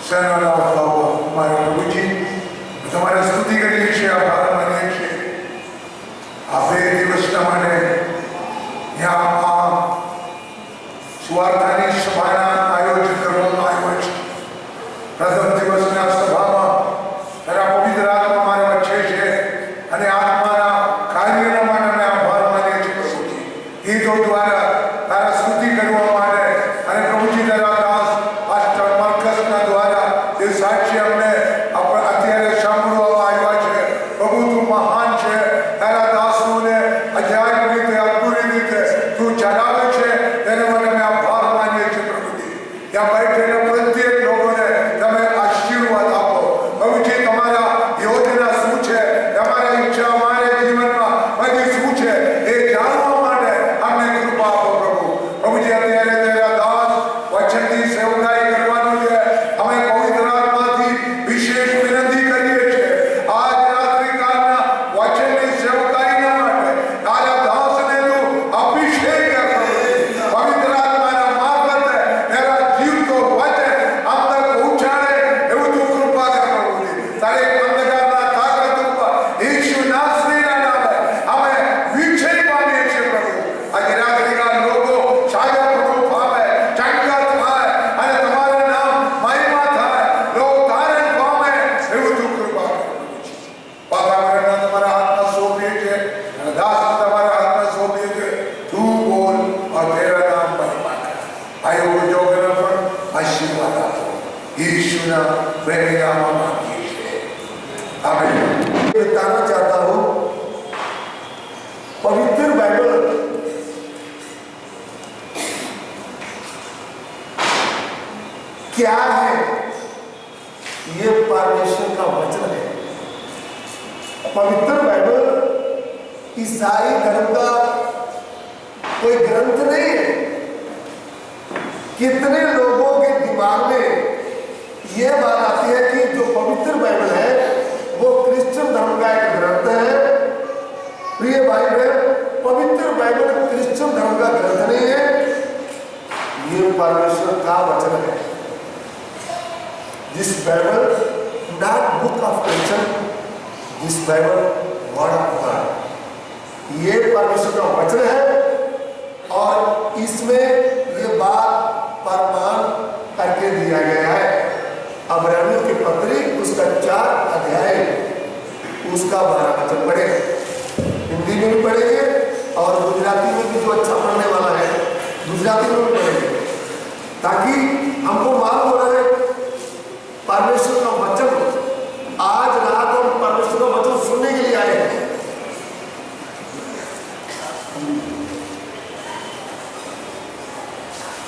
સેનાના ભાવો અમારા પ્રભુજી તમારે સ્તુતિ કરીએ છીએ, આભાર માનીએ છીએ આ 2 દિવસના માટે यहाँ सुवार्थानी सभाना आयोजन કરવામાં આવ્યો છે। પ્રથમ દિવસના સભામાં તારા પવિત્ર આત્મા મારા વચ્ચે છે અને આત્માના કાર્યના માટે અમે આભાર માનીએ છીએ પ્રભુજી। ગીતો દ્વારા તારા સ્તુતિ કરવા માટે અને પ્રભુજી તારા દાસ પાસ્ટર માર્કસના દ્વારા એ સાક્ષી અમને અત્યારે સાંભળવામાં આવ્યા છે। પ્રભુ તું મહાન છે, તારા દાસોને અજાયબ રીતે અદ્ભુત રીતે તું ચલાવે છે, તેને માટે અમે આભાર માનીએ છીએ પ્રભુજી। ત્યાં બેઠેલા પ્રત્યેક લોકોને તમે આશીર્વાદ આપો પ્રભુજી। તમારા યોજના શું છે, તમારા ઈચ્છા અમારા જીવનમાં બધી શું છે એ જાણવા માટે અમને કૃપા આપો પ્રભુ। પ્રભુજી અત્યારે તેરા દાસ વચનની સેવકાઈ કરવાનું છે, અમે પવિત્ર આત્માથી વિશેષ વિનંતી કરીએ છીએ આજ રાત્રિકાળના વચનની સેવકાઈના માટે તારા દાસને તું અભિષેક કર પ્રભુજી। પવિત્ર આત્માના મારફતે તેરા જીવતો વચન અંદર પહોંચાડે એવું તું કૃપા કર પ્રભુજી। તારે અંધકારના તાકાત ઉપર ઈસુ નાસરીના નામે અમે વિજય પામીએ છીએ પ્રભુ। આજે રાત્રિકાળ લોકો સાજા પ્રભુ પામે, ચંગા થાય અને તમારું નામ મહિમા થાય, લોકો ધારણ પામે એવું તું કૃપા કર પ્રભુજી। વાતાવરણના તમારા હાથમાં સોંપીએ છીએ અને દાસ તમારા હાથમાં સોંપીએ છીએ, તું બોલ और तेरा नाम महिमा कर। आयो जो पर आशीर्वाद आपो यीशुना प्रेमी नाम मांगिए છીએ, आमीन। बताना चाहता हूँ पवित्र बाइबल क्या है। ये परमेश्वर का वचन है। पवित्र बाइबल ईसाई धर्म का कोई ग्रंथ नहीं है। कितने लोगों के दिमाग में यह बात आती है कि जो पवित्र बाइबल है वो क्रिश्चियन धर्म का एक ग्रंथ है। प्रिय भाई बहन, पवित्र बाइबल क्रिश्चियन धर्म का ग्रंथ नहीं है, ये परमेश्वर का वचन है। This Bible not book of Christian, this Bible word of God. ये परमेश्वर का वचन है और इसमें ये बात प्रमाण करके दिया गया है। अब्रानियों की पत्री उसका 4 अध्याय उसका 12 वचन पढ़े, हिंदी में भी पढ़ेंगे और गुजराती में भी जो अच्छा पढ़ने वाला है गुजराती में भी पढ़ेंगे, ताकि हमको मालूम हो रहा है परमेश्वर का वचन। आज रात हम परमेश्वर का वचन सुनने के लिए आए हैं।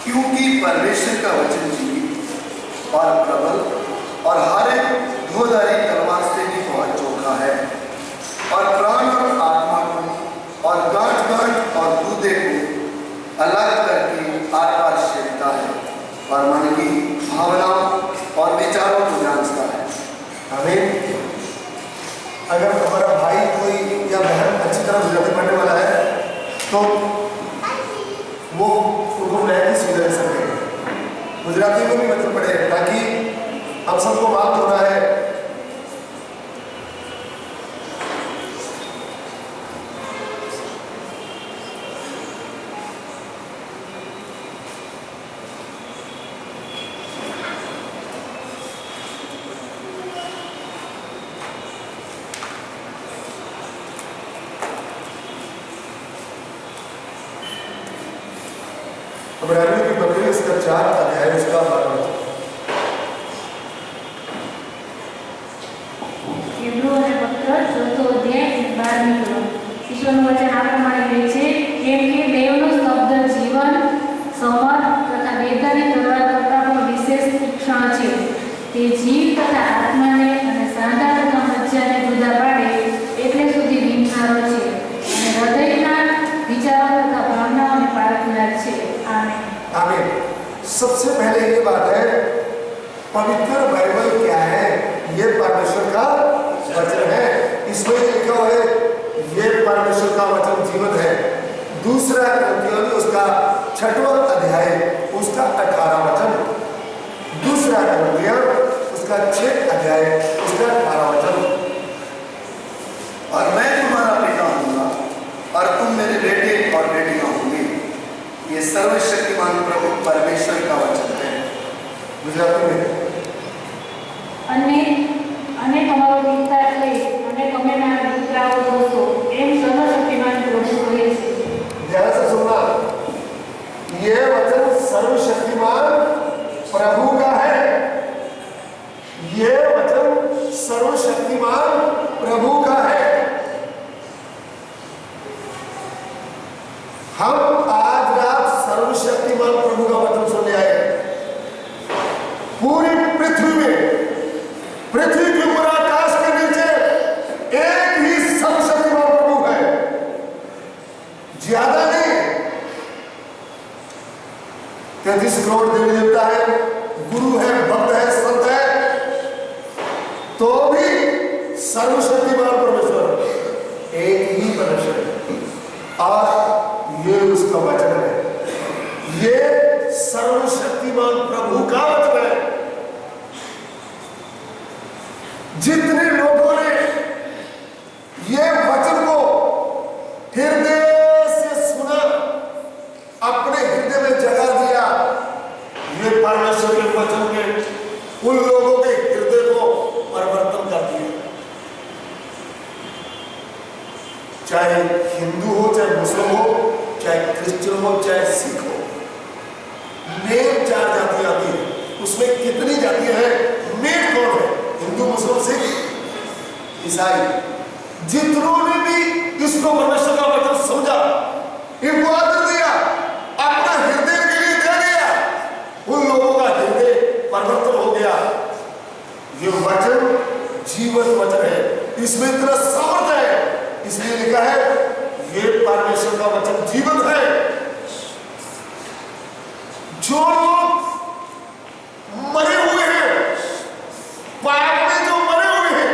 क्योंकि परमेश्वर का वचन जीवित और प्रबल और हर एक धोधारी तलवार से भी बहुत चोखा है और प्राण और आत्मा को और गांठ-गांठ और गुर्दे को अलग करके आर-पार छेदता है और मन की भावनाओं और विचारों को जांचता है। आमीन। अगर हमारा भाई कोई या बहन अच्छी तरह गुजराती पढ़ने वाला है तो वो उनको नया की सुविधा दे सकते हैं, गुजराती में भी वचन पढ़े, ताकि हम सबको मालूम हो रहा है अब्रानियों की पत्री इसका 4 अध्याय उसका 12 वचन। હેબ્રુઓને પત્ર 4 અધ્યાય 12મી કલમ। ઈશ્વરનું વચન આ પ્રમાણે કહે છે, કેમ કે દેવનો શબ્દ જીવન, સમર્થ તથા વેદનાની તલવાર કરતાં પણ વિશેષ તીક્ષ્ણ છે। તે જીવ તથા આત્માને અને સાંધા તથા મજ્જાને જુદા પાડે એટલે સુધી વિંધારો છે અને હૃદયના વિચારો તથા ભાવનાઓને પારખનાર છે। આમીન। आमीन। सबसे पहले ये बात है, पवित्र बाइबल क्या है? ये परमेश्वर का वचन है। इसमें लिखा हुआ है ये परमेश्वर का वचन जीवित है। दूसरा ग्रंथियों में उसका 6वां अध्याय उसका 18 वचन। दूसरा ग्रंथियों उसका 6 अध्याय उसका 18 वचन। और मैं तुम्हारा पिता हूँगा और तुम मेरे बेटे और बेटियां होंगे। ये सर्वशक्तिमान प्रभु परमेश्वर का वचन है। गुजराती में અને તમારો પિતા થઈ અને તમે મારા દીકરાઓ થશો એમ સર્વશક્તિમાન પ્રભુ કહે છે। ध्यान से सुनना, ये वचन सर्वशक्तिमान प्रभु का है। ये वचन सर्वशक्तिमान प्रभु का है। हम आज रात सर्वशक्तिमान प्रभु का वचन सुनने आए। पूरी पृथ्वी में, पृथ्वी के ऊपर, आकाश के नीचे एक ही सर्वशक्तिमान प्रभु है, ज्यादा नहीं। 33 करोड़ देवी देवता है, गुरु है, भक्त है, संत है, तो भी सर्वशक्तिमान परमेश्वर एक ही परमेश्वर है। और ये उसका वचन है, ये सर्वशक्तिमान प्रभु का वचन है। जितने लोगों ने ये वचन को हृदय से सुना, अपने हृदय में जगा दिया, ये परमेश्वर के वचन ने उन लोगों के हृदय को परिवर्तन कर दिया। चाहे हिंदू हो, चाहे मुस्लिम हो, चाहे क्रिश्चियन हो, चाहे सिख हो, मेन 4 जातियां आती है। उसमें कितनी जातियां हैं? मेन कौन है? हिंदू, मुस्लिम, सिख, ईसाई। जितनों ने भी इसको परमेश्वर का वचन समझा, इनको आदर दिया, अपना हृदय के लिए दे दिया, उन लोगों का हृदय परिवर्तन हो गया। ये वचन जीवन वचन है, इसमें इतना सामर्थ्य है, इसलिए लिखा है ये परमेश्वर का वचन जीवन है। जो लोग मरे हुए हैं, पाप में जो मरे हुए हैं,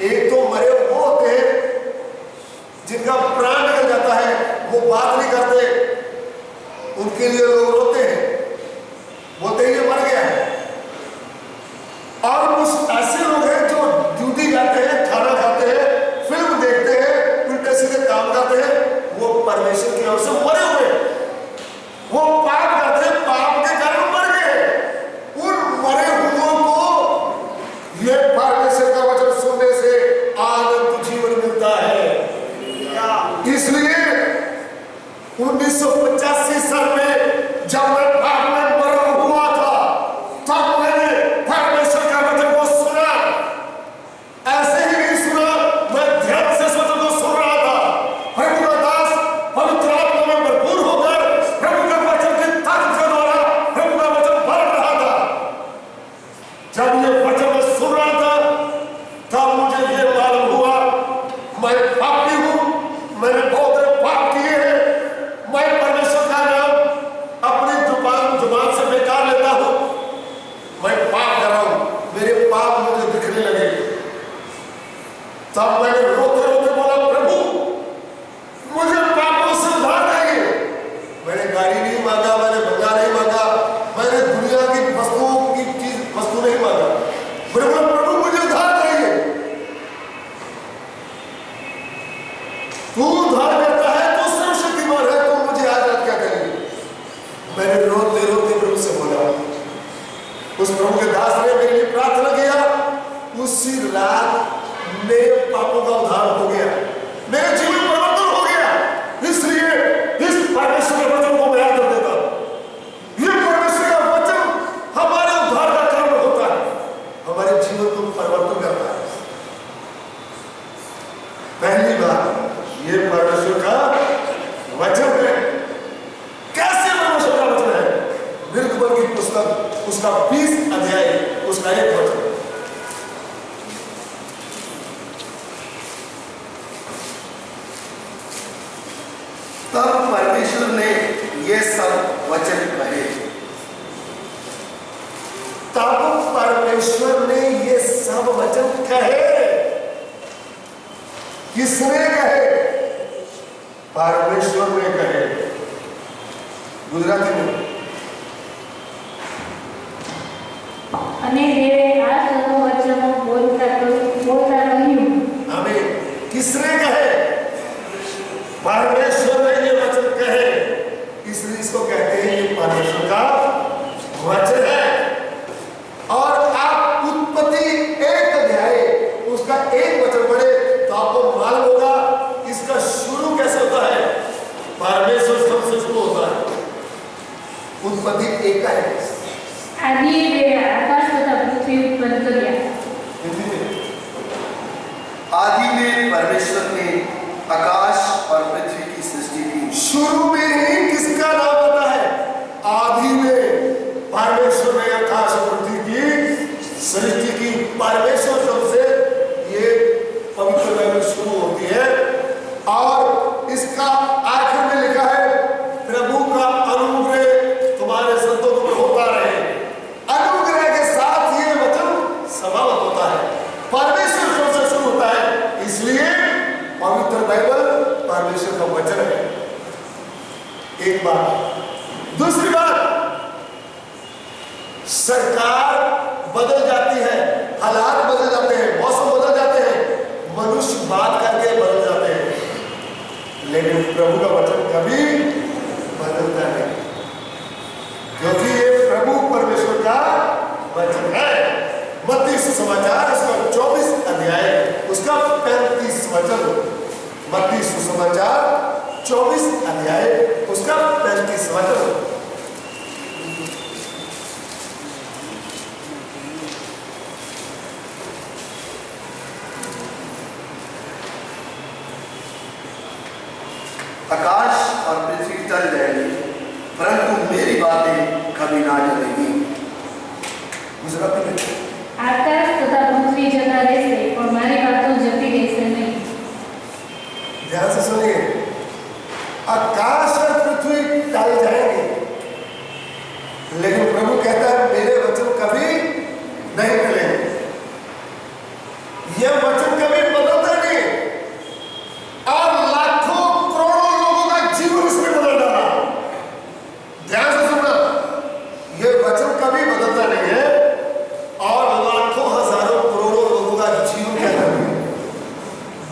एक तो मरे वो होते हैं जिनका प्राण निकल जाता है, वो बात नहीं करते, उनके लिए लोग रोते हैं, बोलते हैं ये मर गया है। और कुछ ऐसे लोग हैं जो ड्यूटी जाते हैं, खाना खाते हैं, फिल्म देखते हैं, उल्टे सीधे काम करते हैं, वो परमेश्वर की ओर से मरे हुए हैं। वो पाप करते हैं, पाप के कारण मर गए। उन मरे हुओं को ये परमेश्वर का वचन सुनने से आनंद जीवन मिलता है। इसलिए 1985 साल में जब मैं पाप में मरा हुआ था, तब मैंने परमेश्वर का वचन को सुना। ऐसे ही नहीं सुना, मैं ध्यान से इस वचन को सुन रहा था। प्रभु का दास पवित्र आत्मा में भरपूर होकर प्रभु के वचन की ताकत के द्वारा प्रभु का वचन पढ़ रहा था। जब ये वचन मैं सुन रहा था, तब मुझे ये मालूम हुआ मैं पापी हूं, मैंने बहुत पाप किए हैं, मैं परमेश्वर का नाम अपनी जुबान से बेकार लेता हूं, मैं पाप कर रहा हूं, मेरे पाप मुझे दिखने लगे। तब मैंने रोते रोते बोला, प्रभु मुझे पापों से उद्धार चाहिए। मैंने गाड़ी नहीं मांगा, मैंने बंगला नहीं मांगा, मैंने दुनिया की वस्तु नहीं मांगा। मैंने बोला, प्रभु मुझे उद्धार चाहिए। तू उद्धार करता है, तू सर्वशक्तिमान है, तू मुझे आज रात क्या करेंगे? मैंने रोते रोते प्रभु से बोला। उस प्रभु के दास ने मेरे लिए प्रार्थना किया। उसी रात मेरे पापों का उद्धार हो गया, मेरे जीवन परिवर्तन हो गया। इसलिए इस परमेश्वर के वचन को मैं याद कर देता हूं। ये परमेश्वर का वचन हमारे उद्धार का कारण होता है, हमारे जीवन को परिवर्तन करता है। पहली बात ये परमेश्वर का वचन है। कैसे परमेश्वर का वचन है? निर्गमन की पुस्तक उसका 20 अध्याय उसका 1 वचन। तब परमेश्वर ने ये सब वचन कहे। तब परमेश्वर ने ये सब वचन कहे। किसने कहे? परमेश्वर ने कहे। गुजराती में અને परमेश्वर का वचन है। और आप उत्पत्ति 1 अध्याय उसका 1 वचन पढ़े तो आपको मालूम होगा इसका शुरू कैसे होता है। परमेश्वर सबसे शुरू होता है। उत्पत्ति 1 का है। आदि में आकाश तथा पृथ्वी उत्पन्न किया। आदि में परमेश्वर ने आकाश और पृथ्वी की सृष्टि की। शुरू में ही किसका नाम आता है? आदि में परमेश्वर ने आकाश और पृथ्वी की सृष्टि की। परमेश्वर शब्द से ये पवित्र बाइबल शुरू होती है और इसका आखिर में लिखा है प्रभु का अनुग्रह तुम्हारे संतों पर होता रहे। अनुग्रह के साथ ये वचन समाप्त होता है। परमेश्वर शब्द से शुरू होता है, इसलिए पवित्र बाइबल परमेश्वर का वचन है। एक बात। दूसरी बात, सरकार बदल जाती है, हालात बदल जाते हैं, मौसम बदल जाते हैं, मनुष्य बात करके बदल जाते हैं, लेकिन प्रभु का वचन कभी बदलता नहीं, क्योंकि ये प्रभु परमेश्वर का वचन है। मत्ती सुसमाचार उसका 24 अध्याय उसका 35 वचन। मत्ती सुसमाचार 24 अध्याय उसका 35 वचन। आकाश और पृथ्वी टल जाएगी परंतु मेरी बातें कभी ना टलेंगी। गुजराती में आकाश तथा पृथ्वी जता રહેશે પણ મારી વાતો જતી રહેશે નહીં। ध्यान से सुनिए, आकाश और पृथ्वी टल जाएंगे, लेकिन प्रभु कहता है मेरे वचन कभी नहीं टलेंगे। यह वचन कभी बदलता नहीं और लाखों करोड़ों लोगों का जीवन इसमें बदल डाला। ध्यान से सुनना, यह वचन कभी बदलता नहीं है और लाखों हजारों करोड़ों लोगों का जीवन क्या कर दिया,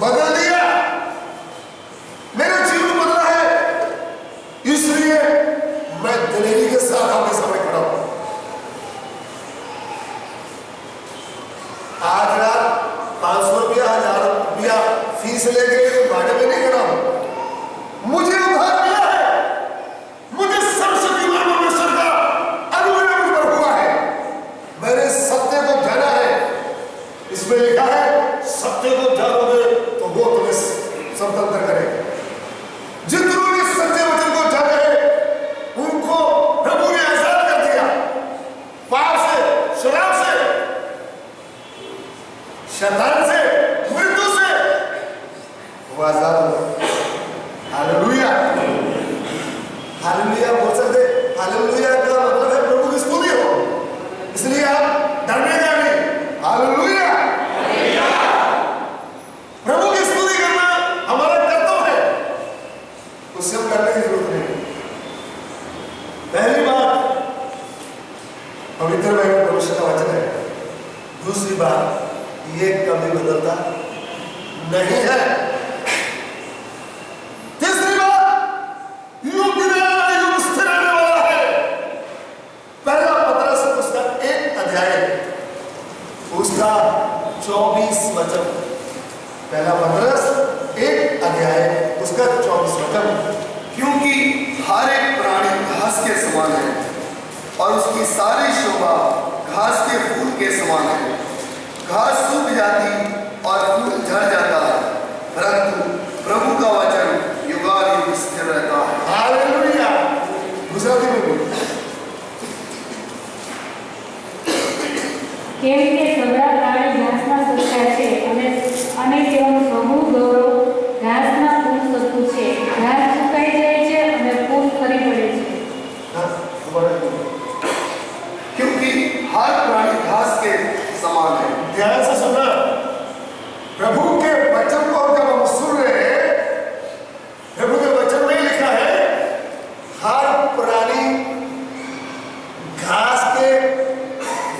बदल दिया। मेरा जीवन बदला है, इसलिए मैं दिलेरी के साथ आपके सामने खड़ा हूं। आज रात 500 रुपया 1000 रुपया फीस लेके भाड़े में नहीं खड़ा हूं। मुझे उधार मिला है, मुझे सर्वशक्तिमान परमेश्वर का अनुग्रह मुझ पर हुआ है। मैंने सत्य को जाना है। इसमें लिखा है सत्य को जानोगे तो वो तुम्हें स्वतंत्र करेगा। जितनों ने सत्य वचन को जाना है उनको प्रभु ने आजाद कर दिया, पाप से, शराब से, शैतान से, मृत्यु से वो आजाद हो। हालेलुया, हालेलुया बोल सकते। हालेलुया का मतलब है प्रभु की स्तुति हो, इसलिए आप डरने का नहीं। हालेलुया, प्रभु की स्तुति करना हमारा कर्तव्य है, उससे हम करने की जरूरत नहीं। पहली बात, पवित्र बाइबल भविष्य का वचन है। दूसरी बात, ये कभी बदलता नहीं है। तीसरी बात, युग युग स्थिर रहने वाला है। पहला पतरस उसका 1 अध्याय उसका 24 वचन। पहला पतरस 1 अध्याय उसका 24 वचन। क्योंकि हर एक प्राणी घास के समान है और उसकी सारी शोभा घास के फूल के समान है। घास सूख जाती और फूल झड़ जाता है, परंतु प्रभु का वचन युगायुग स्थिर रहता है। हालेलुया। गुजराती में बोल। કેમ કે સગળા પ્રાણી ઘાસના સરખા છે અને તેઓનું સમૂહ ગૌરવ ઘાસના ફૂલ સરખું છે। ઘાસ સુકાઈ જાય છે અને ફૂલ ફરી પડે છે। क्योंकि हर प्राणी घास के समान है। ध्यान से सुनना, प्रभु के वचन को जब हम सुन रहे हैं, प्रभु के वचन में लिखा है हर प्राणी घास के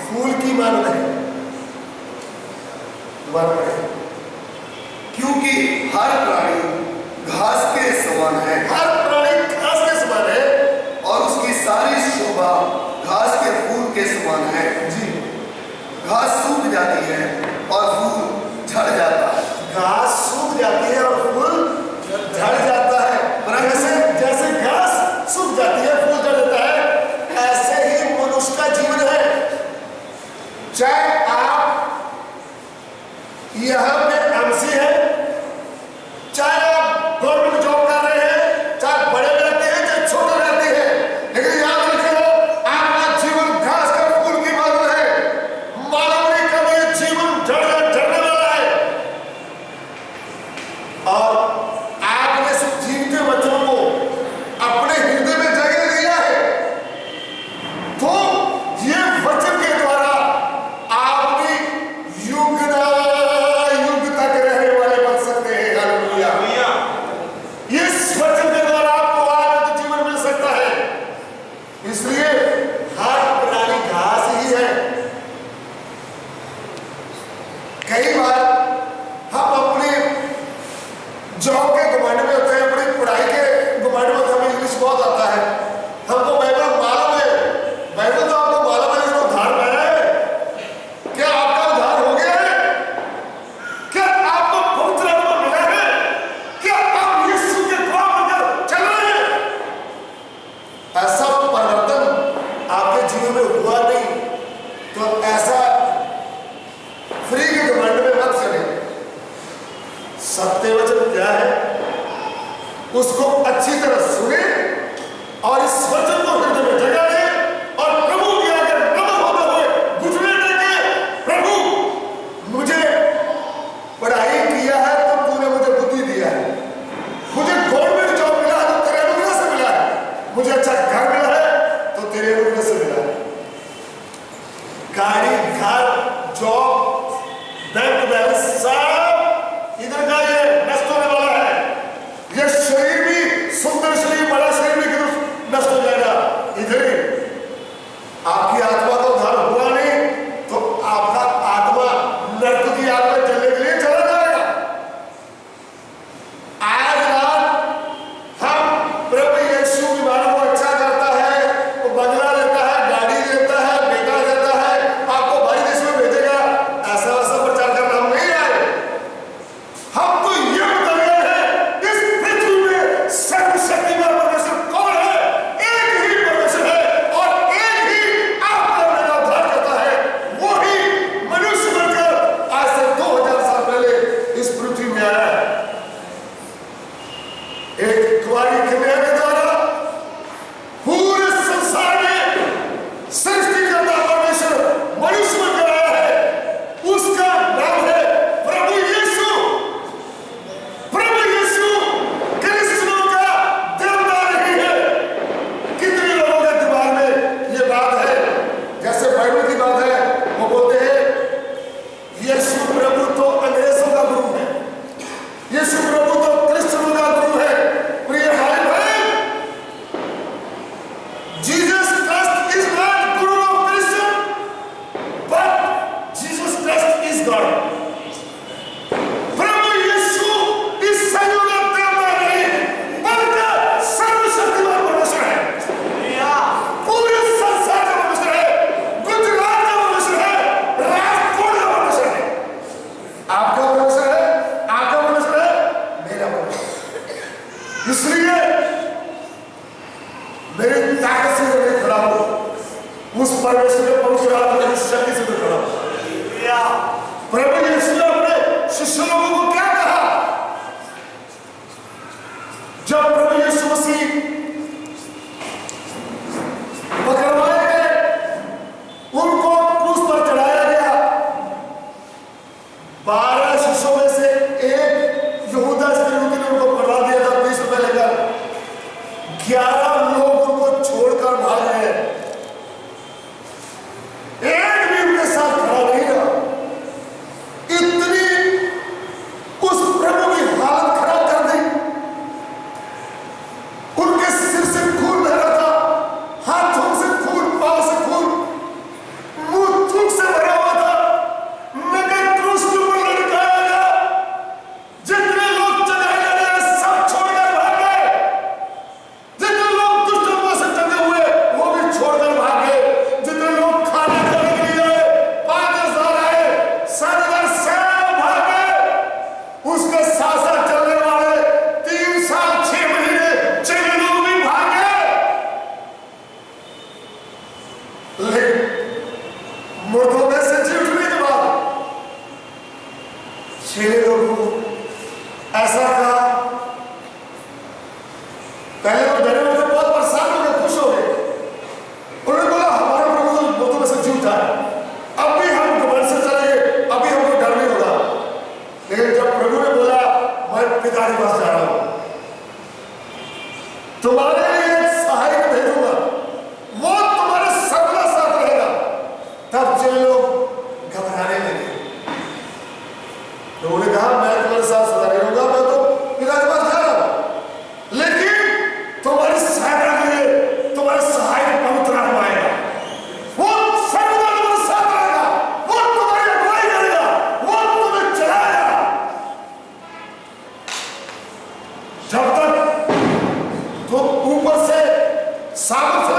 फूल की मानद है। दोबारा पढ़ें। क्योंकि हर प्राणी घास के समान है, हर प्राणी घास के समान है और उसकी सारी इसलिए हर प्राणी घास ही है। कई बार हम अपने जॉब के घमंड में होते हैं, अपनी पढ़ाई के घमंड में होते हैं, हमें इंग्लिश बहुत आता है, हमको बाइबल मालूम है, बाइबल तो आपको मालूम है, लेकिन उद्धार पाया है? क्या आपका उद्धार हो गया है? क्या आपको पवित्र आत्मा मिला है? क्या आप यीशु के गुलाम बनकर चल रहे हैं? ऐसा परिवर्तन आपके जीवन में हुआ नहीं तो ऐसा फ्री के घमंड में मत चलें। सत्य वचन क्या है उसको अच्छी तरह सुने और इस वचन को हृदय में जगा दें और प्रभु के आगे नमन होते हुए घुटने टेके, प्रभु मुझे पढ़ाई किया है तो तूने मुझे बुद्धि दिया है, मुझे गवर्नमेंट जॉब मिला है तो तेरे अनुग्रह से मिला है, मुझे अच्छा घर मिला है तो तेरे अनुग्रह से मिला है। गाड़ी, घर, जॉब, बैंक बैलेंस सब इधर का ये नष्ट होने वाला है। ये शरीर भी, सुंदर शरीर, बड़ा शरीर भी नष्ट हो जाएगा। इधर ही आपकी आत्मा का उद्धार हुआ नहीं तो आपका आत्मा नरक की आग में जलने के लिए चला जाएगा। आज रात हम प्रभु यीशु की बात को अच्छा करता है, वो बंगला लेता है, गाड़ी देता है, बेटा देता है, आपको भाई देश में भेजेगा, ऐसा वैसा प्रचार करना हम नहीं आए। हम तो ये बता रहे हैं इस पृथ्वी में सर्वशक्तिमान परमेश्वर कौन है? एक ही परमेश्वर है और एक ही आपका मेरा उद्धार करता है। वो ही मनुष्य बनकर आज से 2000 साल पहले इस पृथ्वी में आया है। एक कुंवारी कन्या के द्वारा पूरे संसार में सृष्टिकर्ता परमेश्वर मनुष्य बनकर आया है। उसका नाम है प्रभु यीशु। प्रभु यीशु क्रिश्चियनों का देवता नहीं है। कितने लोगों के दिमाग में ये बात है, जैसे बाइबल की बात है, वो बोलते हैं यीशु प्रभु तो अंग्रेजों का गुरु है, यीशु प्रभु तो क्रिश्चियनों का गुरु है। प्रिय भाई बहन, Jesus Christ is not guru of Christian, but Jesus Christ is God. प्रभु यीशु इस संयोग का देवता नहीं बल्कि सर्वशक्तिमान परमेश्वर है। पूरे संसार का परमेश्वर है, गुजरात का परमेश्वर है, राजकोट का परमेश्वर है। आपका परमेश्वर है, आपका परमेश्वर है, मेरा परमेश्वर है। इसलिए मेरी ताकत से मैं खड़ा हूं, उस परमेश्वर के पवित्र आत्मा की शक्ति से मैं खड़ा हूं। प्रभु यीशु ने अपने शिष्य लोगों को क्या कहा? जब प्रभु यीशु मसीह पकड़वाए गए, उनको क्रूस पर चढ़ाया गया, 12 शिष्यों में से एक यहूदा इस्करियोती ने उनको पकड़ा दिया था 20 रुपए लेकर। 11 लोग उनको छोड़कर भाग गए, एक भी उनके साथ खड़ा नहीं रहा। इतनी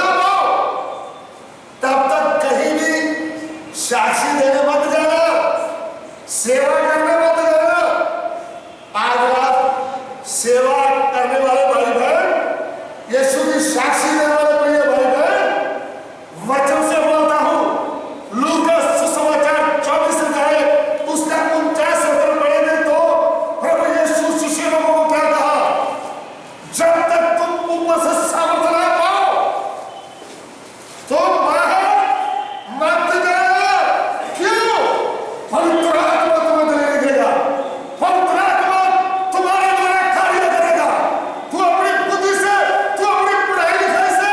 ना पाओ तब तक कहीं भी साक्षी देने मत जाना, सेवा करने मत जाना। आज रात सेवा करने वाले भाई बहन, यीशु की साक्षी देने वाले प्रिय भाई बहन, वचन से बोलता हूं। लूका सुसमाचार 24 अध्याय उसका 49 वचन पढ़ेंगे तो प्रभु यीशु शिष्य लोगों को क्या कहा, जब तक तुम ऊपर से सामर्थ ना पाओ तुम बाहर मत जाना। क्यों? पवित्र आत्मा तुम्हें देने देगा, पवित्र आत्मा तुम्हारे द्वारा कार्य करेगा। तू अपनी बुद्धि से, तू अपनी पढ़ाई लिखाई से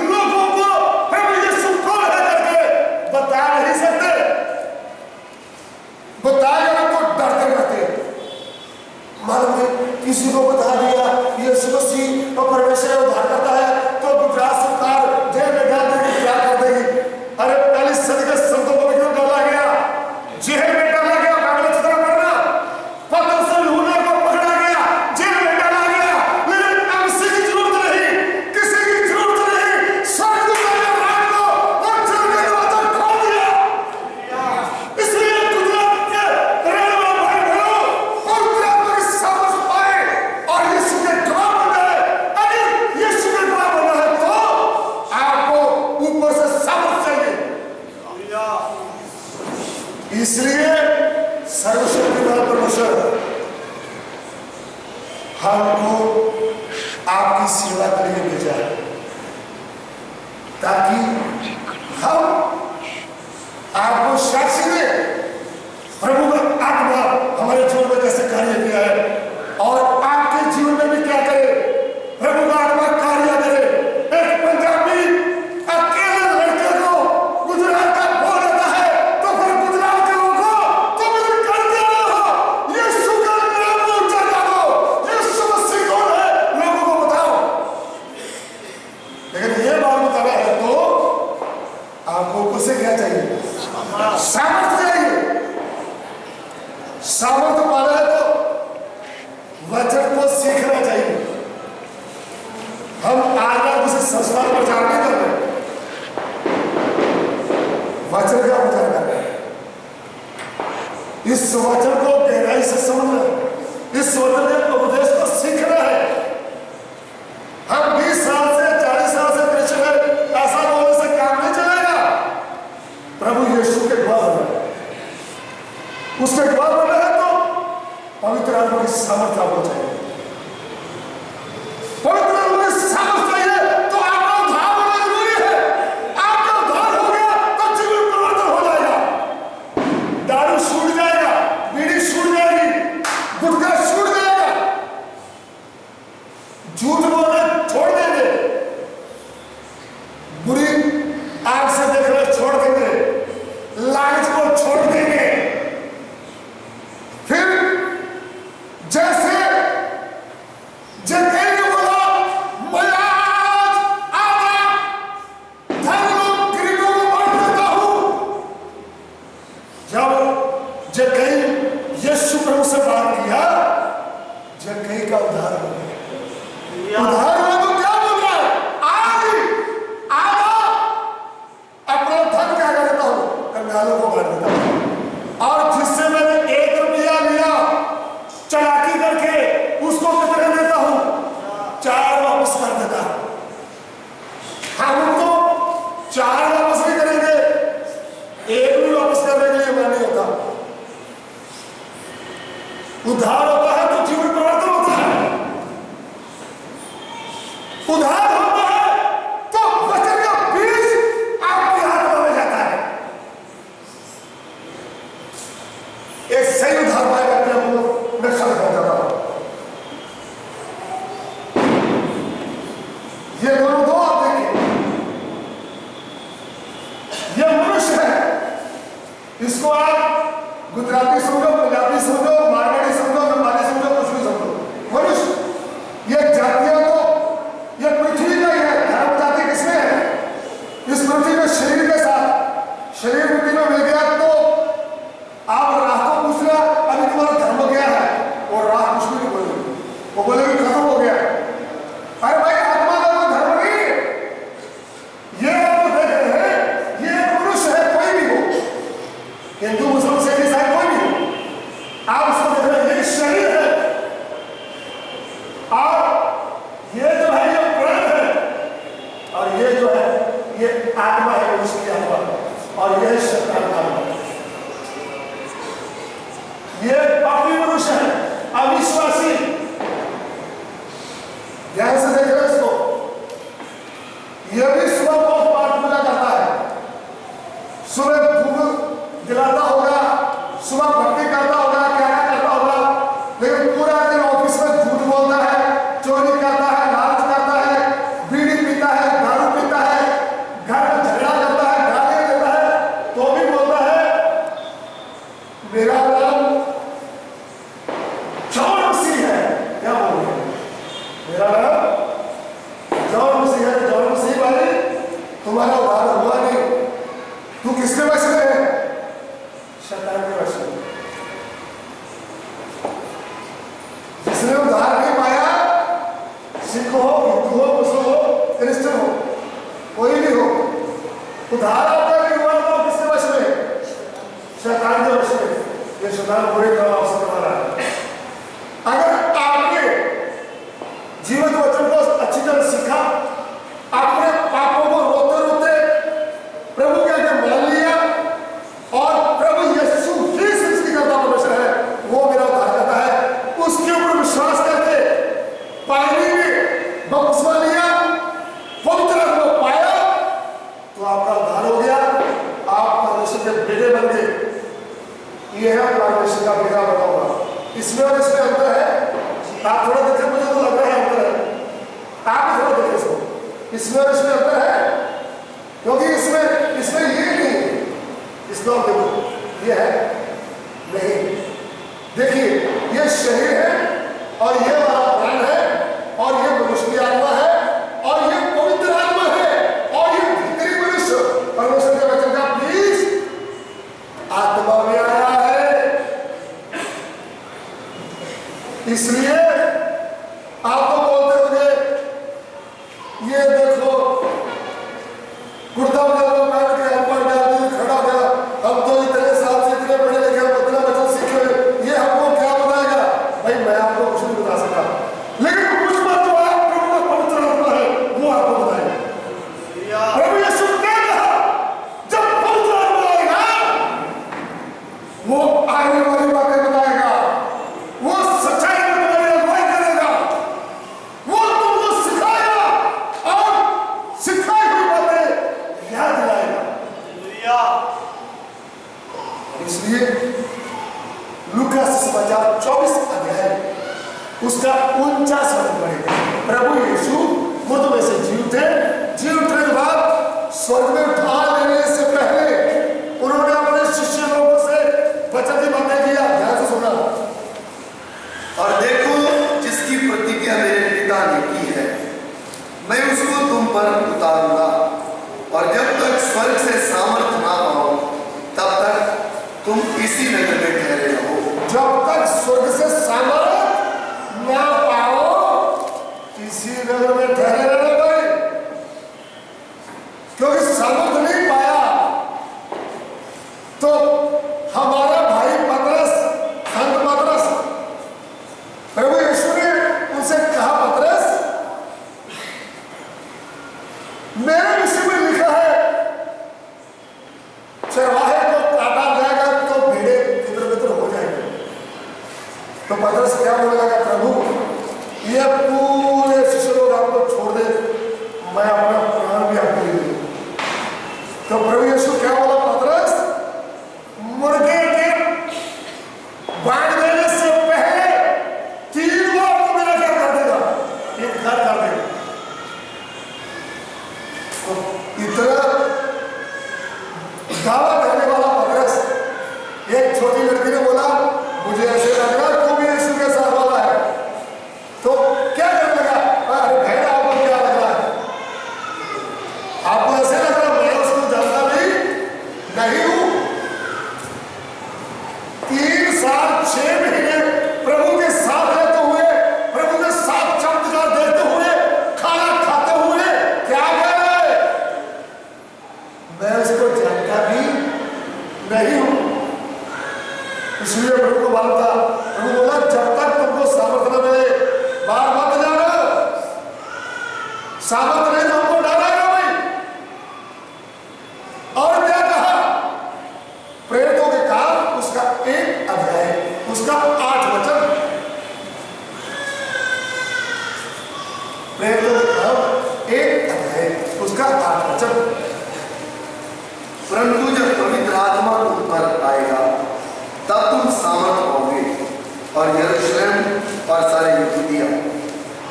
लोगों को प्रभु यीशु कौन है करके बता नहीं सकते। बताएगा तो डरते रहते। मालूम है किसी को बता दिया यीशु मसीह और परमेश्वर उद्धार करता है तो गुजरात सरकार जेल में डाल देगी, क्या कर देगी। अरे पहली सदी के संतों को क्यों डाला गया, जेल में डाला गया, कागज चित्र करना, पत्थर से लूने को पकड़ा गया, जेल में डाला गया। लेकिन अब किसी की जरूरत नहीं, किसी की जरूरत नहीं। स्वर्गदूत ने रात को और जेल के दरवाजा खोल दिया। इसलिए गुजरात के रहने वाले भाई बहनों, पवित्र आत्मा की समझ पाए और यीशु के गवाह बन गए। अगर यीशु के गवाह बनना है तो आपको ऊपर से समझ चाहिए। इसलिए सर्वशक्तिमान परमेश्वर हमको आपकी सेवा के लिए भेजा है, ताकि हम आपको साक्षी दें प्रभु का आत्मा हमारे जीवन में कैसे कार्य किया है और आपके जीवन में भी क्या करे, प्रभु का आत्मा कार्य करे। एक पंजाबी अकेले लड़के को गुजरात का बोल देता है तो फिर गुजरात के लोगों को तुम इधर करते रहो, यीशु का नाम ऊंचा करो, यीशु मसीह कौन है लोगों को बताओ। लेकिन ये बात बताना है तो आपको ऊपर से क्या चाहिए, सामर्थ्य चाहिए। सामर्थ्य पाना है तो वचन को सीखना चाहिए। हम आज उसे संस्कार प्रचार नहीं कर रहे, वचन का प्रचार कर रहे हैं। इस वचन को गहराई से समझना है, इस वचन के उपदेश को सीखना है। हम 20 साल से 40 साल से कृष्ण है, ऐसा बोलने से काम नहीं चलेगा। प्रभु यीशु के गवाह बनना है, उसके गवाह बनना है तो पवित्र आत्मा की सामर्थ्य आपको चाहिए। पवित्र आत्मा की सामर्थ्य चाहिए तो आपका उद्धार होना जरूरी है। आपका उद्धार हो गया तो जीवन परिवर्तन हो जाएगा। दारू छूट जाएगा, बीड़ी छूट जाएगी, गुटखा छूट जाएगा, झूठ बोलना छोड़ देंगे, बुरी आंख से देखना छोड़ देंगे, लालच को छोड़ देंगे। फिर जैसे जक्कई ने बोला, मैं आज आधा धन गरीबों को बांट देता हूं। जब जक्कई यीशु प्रभु से बात किया, जक्कई का उद्धार हो गया। उद्धार हुआ तो क्या बोल रहा है, आज आधा अपना धन क्या कर देता हूं, कंगालों को बांट देता हूं। और जिससे मैंने 1 रुपया लिया चालाकी करके उसको कितने देता हूं, 4 वापस कर देता हूं। हम तो 4 वापस नहीं करेंगे, 1 भी वापस करने के लिए मैं नहीं होता। उद्धार होता है तो जीवन परिवर्तन होता है। उद्धार होता है तो वचन का बीज आपके हाथ में जाता है। एक सही उद्धार पाएगा अपने आपको मैं खड़ा कर देता हूं। ये दोनों दो आप देखिए, ये मनुष्य है, इसको आप गुजराती समझो, पंजाबी समझो, मारवाड़ी समझो, नेपाली समझो, कुछ भी समझो, मनुष्य। ये जातियां तो ये पृथ्वी का ही है, धर्म जाति किसमें है, इस पृथ्वी में शरीर के साथ, शरीर मिट्टी में मिल गया तो आप राह को पूछना अभी तुम्हारा धर्म क्या है, और राह कुछ भी नहीं बोलेगी, वो बोलेगी खत्म हो गया। अरे भाई आत्मा का कोई धर्म नहीं है, ये आत्मा है, उसकी आत्मा, और यह शैतान का आत्मा। ये पापी मनुष्य है, अविश्वासी। ध्यान से देख रहे इसको। यह भी सुबह बहुत पाठ पूजा करता है, सुबह धूप दिलाता होगा, सुबह भक्ति करता होगा, क्या क्या करता होगा, लेकिन पूरा दिन ऑफिस में झूठ बोलता है, चोरी करता है, लालच करता है, बीड़ी पीता है, दारू पीता है, घर में झगड़ा करता है, गाली देता है, तो भी बोलता है मेरा नाम जॉन मसीह है। क्या बोल रहे हैं? मेरा नाम जॉन मसीह है। जॉन मसीह भाई, तुम्हारा उद्धार हुआ नहीं, तू किसके वश में है? शैतान के वश में। जिसने उद्धार नहीं पाया, सिख हो, हिंदू हो, मुस्लिम हो, क्रिश्चियन हो, कोई भी हो, उद्धार आपका नहीं हुआ तो किसके वश में? शैतान के वश में। ये शैतान बुरे काम से हमारा है। अगर आपने जीवन वचन को अच्छी तरह सीखा, अपने पापों को रोते रोते प्रभु के आगे मान लिया, और प्रभु यीशु ही सृष्टिकर्ता परमेश्वर है, वो मेरा उद्धार करता है, उसके ऊपर विश्वास करके पानी में बपतिस्मा लिया, पवित्र आत्मा पाया, तो आपका उद्धार हो गया, आप परमेश्वर के बेटे बन गए। यह है परमेश्वर का बेटा बना हुआ। इसमें और इसमें अंतर है। आप थोड़ा देखें, मुझे तो लग रहा है अंतर है, आप भी थोड़ा देखें इसको। इसमें और इसमें अंतर है, क्योंकि इसमें ये नहीं है, इसमें आप देखो ये है नहीं। देखिए, ये शरीर है और ये हमारा प्राण है और ये मनुष्य की आत्मा है और ये पवित्र आत्मा है और ये भीतरी मनुष्य परमेश्वर के वचन का बीज आत्मा में आया है। इसलिए आप तो बोलते होंगे, ये देखो कुर्ता पजामा पहन के अनपढ़ आदमी खड़ा हो गया, हम तो इतने साल से इतने पढ़े लिखे, इतना वचन सीखे, ये हमको क्या बताएगा? भाई मैं आपको कुछ नहीं बता सकता, लेकिन कुछ बात जो है प्रभु का पवित्र आत्मा है वो आपको बताएगा। प्रभु यीशु ने कहा, जब पवित्र आत्मा आएगा वो आने वाली बातें बताएगा, वो सच्चाई में तुम्हारी अगुवाई करेगा, वो तुमको सिखाएगा और सिखाई हुई बातें याद दिलाएगा। इसलिए लूका समाचार 24 अध्याय उसका 49 वचन पढ़ेगा। प्रभु यीशु मुर्दों में से जी उठे के बाद स्वर्ग में उठा लेने से पहले उन्होंने अपने शिष्य लोगों से वचन की बातें किया। ध्यान से सुना। और देखो, जिसकी प्रतिज्ञा मेरे पिता ने की है, मैं उसको तुम पर उतारूंगा, और जब तक स्वर्ग से सामर्थ ना पाओ तब तक तुम इसी नगर में ठहरे रहो। जब तक स्वर्ग से सामर्थ ना पाओ इसी नगर में ठहरे रहना भाई, क्योंकि सामर्थ नहीं पाया तो हमारा भाई पतरस, संत पतरस, प्रभु यीशु ने उनसे कहा, पतरस मेरे विषय में लिखा है चरवाहे को काटा जाएगा तो भेड़े तितर-बितर हो जाएंगे। तो पतरस क्या बोलेगा? प्रभु ये पूरे शिष्य लोग आपको छोड़ दे, मैं अपना प्राण भी आपको दे दूं। तो प्रभु यीशु क्या बोला? पतरस, मुर्गे के बांध देने से पहले 3 बार तो मेरा क्या कर देगा? इनकार कर देगा। तो इतना दावा करने वाला पतरस, एक छोटी लड़की ने बोला, मुझे ऐसे लग रहा तू भी यीशु के साथ वाला है, तो क्या करने लगा? अरे भेड़, आपको क्या लग रहा है? आपको ऐसे लग रहा मैं उसको जानता नहीं हूं। 3 साल 6 महीने प्रभु के साथ रहते हुए, प्रभु के साथ चमत्कार देखते हुए, खाना खाते हुए क्या कर रहे? मैं उसको जानता भी नहीं हूं। इसलिए प्रभु को मालूम था। प्रभु बोला, जब तक तुमको सामर्थ न मिले बाहर मत जाना। सामर्थ नहीं तो हमको डराएगा भाई। परंतु जब पवित्र आत्मा तुम पर आएगा तब तुम सामर्थ पाओगे और यरूशलेम और सारे यहूदिया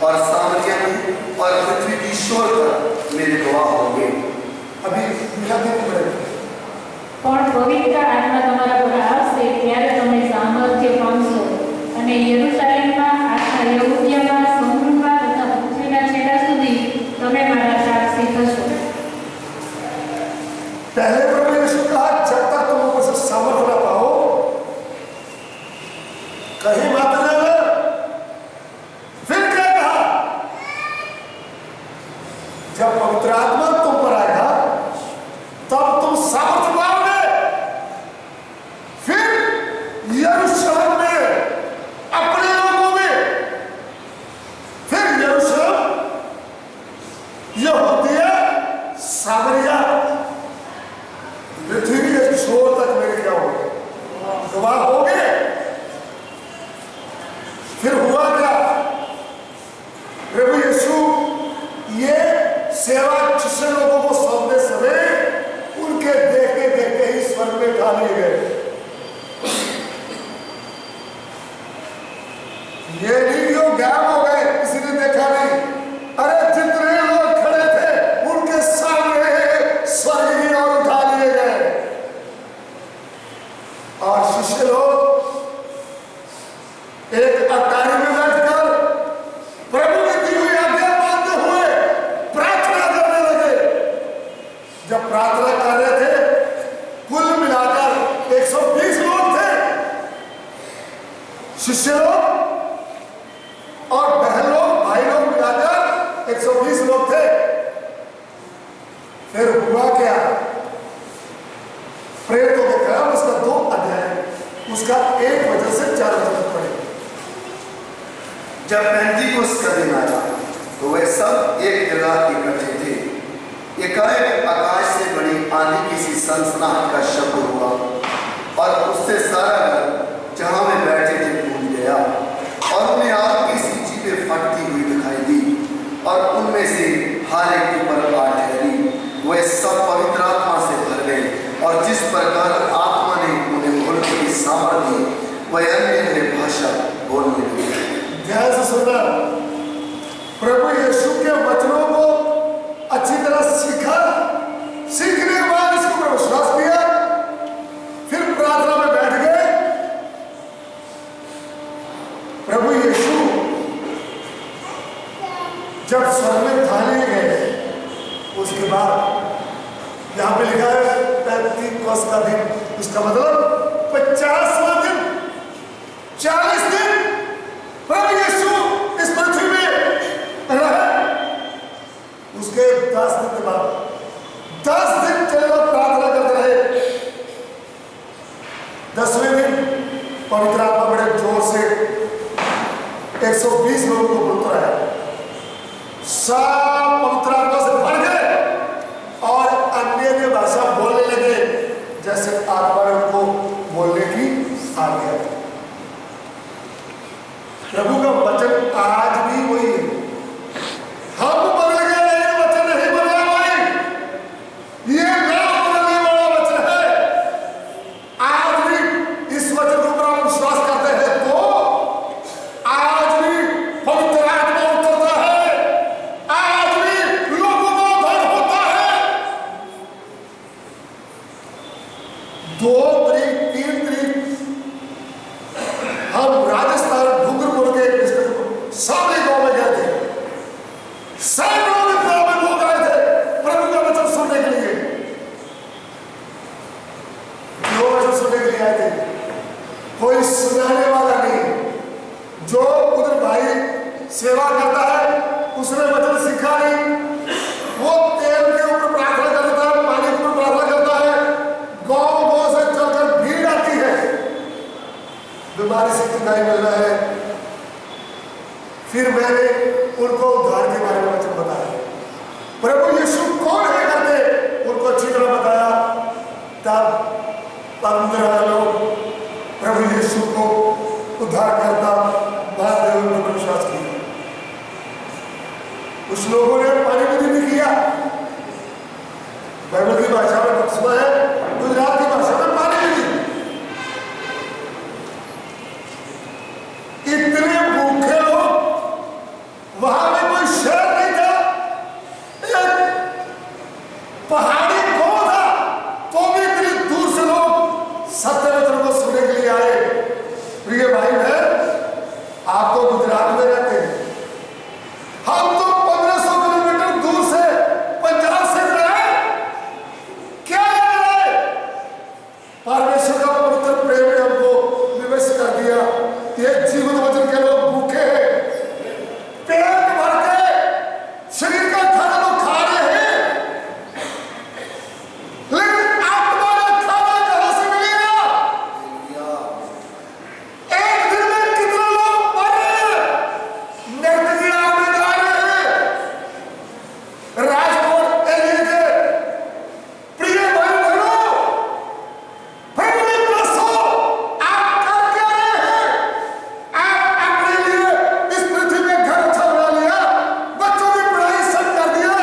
और सामरिया में और पृथ्वी की शोर पर मेरे गवाह होंगे। अभी मिलाते हैं પણ પવિત્ર આત્મા તમારા પર આવશે ત્યારે તમે સામર્થ્ય પામશો અને યરૂશાલેમમાં આખા યહૂદિયામાં સમૃદ્ધમાં તથા પૃથ્વીના છેડા સુધી તમે મારા સાક્ષી થશો। पहले प्रभु यीशु कहा जब तक तुम ऊपर से सामर्थ ना पाओ कहीं मत जाना। फिर क्या कहा? जब पवित्र आत्मा तुम पर आएगा तब तुम सामर्थ पाओगे। फिर यरूशलेम में अपने लोगों में, फिर यरूशलेम, यहूदिया, सामरिया, पृथ्वी के छोर तक मेरे क्या होंगे? गवाह होंगे। फिर हुआ क्या? प्रभु यीशु ये सेवा जिससे लोगों को सौंपते समय उनके देखते देखते ही स्वर्ग में उठा लिए गए। ये नहीं कि वो गायब हो गए, किसी ने देखा नहीं। अरे जितने लोग खड़े थे उनके सामने स्वर्ग की ओर उठा लिए गए और शिष्य लोग एक अटारी में बैठकर प्रभु की दी हुई आज्ञा मानते हुए प्रार्थना करने लगे। जब प्रार्थना कर रहे थे कुल मिलाकर 120 लोग थे, शिष्य लोग और बहन लोग, भाई लोग मिलाकर 120 लोग थे। फिर हुआ क्या? प्रेरितों के काम उसका 2 अध्याय, उसका 1 वचन से 4 वचन तक पढ़े। जब पेंतीकोस्त का दिन आया तो वे सब एक जगह इकट्ठे थे। एकाएक आकाश से बड़ी आंधी की सी सनसनाहट का शब्द हुआ और उससे सारा घर जहां वे बैठे थे गूंज गया और उन्हें आग की सी चीजें फटती हुई दिखाई दी और उनमें से हर एक के ऊपर आ ठहरी। वे सब पवित्र आत्मा से भर गए और जिस प्रकार आत्मा ने उन्हें बोलने की सामर्थ्य दी वह अन्य भाषा बोलने लगे। ध्यान से सुनना। प्रभु यीशु के वचनों को अच्छी तरह सीखा, सीखने के बाद इसके ऊपर विश्वास किया, फिर प्रार्थना में बैठ गए। प्रभु यीशु जब स्वर्ग में उठा लिए गए उसके बाद यहां पे लिखा है पेंतीकोस्त का दिन, उसका मतलब 50वां दिन, 40 दिन प्रभु यीशु इस पृथ्वी में रहे। उसके 10 दिन के बाद 10 दिन चले लोग प्रार्थना करते रहे। 10वें दिन पवित्र आत्मा बड़े जोर से 120 लोगों को उतराया। सब पवित्र आत्मा से भर गए और अन्य भाषा बोलने लगे जैसे आत्मा ने उनको बोलने की आज्ञा दी। प्रभु का वचन आज भी वही है। हम बदल गए, ये वचन नहीं बदला भाई। ये ना बदलने वाला वचन है। आज भी इस वचन के ऊपर हम विश्वास करते हैं तो आज भी पवित्र आत्मा उतरता है, आज भी लोगों को उद्धार होता है। 2 तारीख 3 तारीख हम राजस्थान डूंगरपुर के सामने गांव में गए थे। सैकड़ों में लोग आए थे प्रभु का वचन सुनने के लिए। जो वचन सुनने के लिए आए थे कोई सुनाने वाला नहीं। जो उधर भाई सेवा करता है उसने वचन सीखा नहीं, वो तेल के ऊपर प्रार्थना करता है, पानी के ऊपर प्रार्थना करता है। गांव से चलकर भीड़ आती है, बीमारी से चुनाई मिलना है। फिर मैंने उनको उद्धार के बारे में वचन बताया, प्रभु यीशु कौन है करके उनको अच्छी तरह बताया। तब 15 लोग प्रभु यीशु को उद्धार करता मानते हुए उनको विश्वास किया। कुछ लोगों ने पानी में भी किया। बाइबल की भाषा में बपतिस्मा है पहाड़ी कौन था तो भी इतनी दूर से लोग सत्य वचन को सुनने के लिए आए। प्रिय भाई बहन, आप तो गुजरात में रहते हैं, हम तो 1500 किलोमीटर दूर से पंजाब से गए। क्या है? परमेश्वर का पवित्र प्रेम ने हमको निवेश कर दिया। ये जीवन वचन के लोग भूखे हैं, पेट भर के शरीर का खाना तो खा रहे हैं, लेकिन आत्मा का खाना कहां से मिलेगा? एक दिन में कितने लोग मर रहे हैं, नरकिया में जा रहे हैं। राजकोट एरिया के प्रिय भाई बहनों, फैमिली प्लस हो, आप कर क्या रहे हैं? आप अपने लिए इस पृथ्वी में घर अच्छा बना लिया, बच्चों की पढ़ाई सब कर दिया,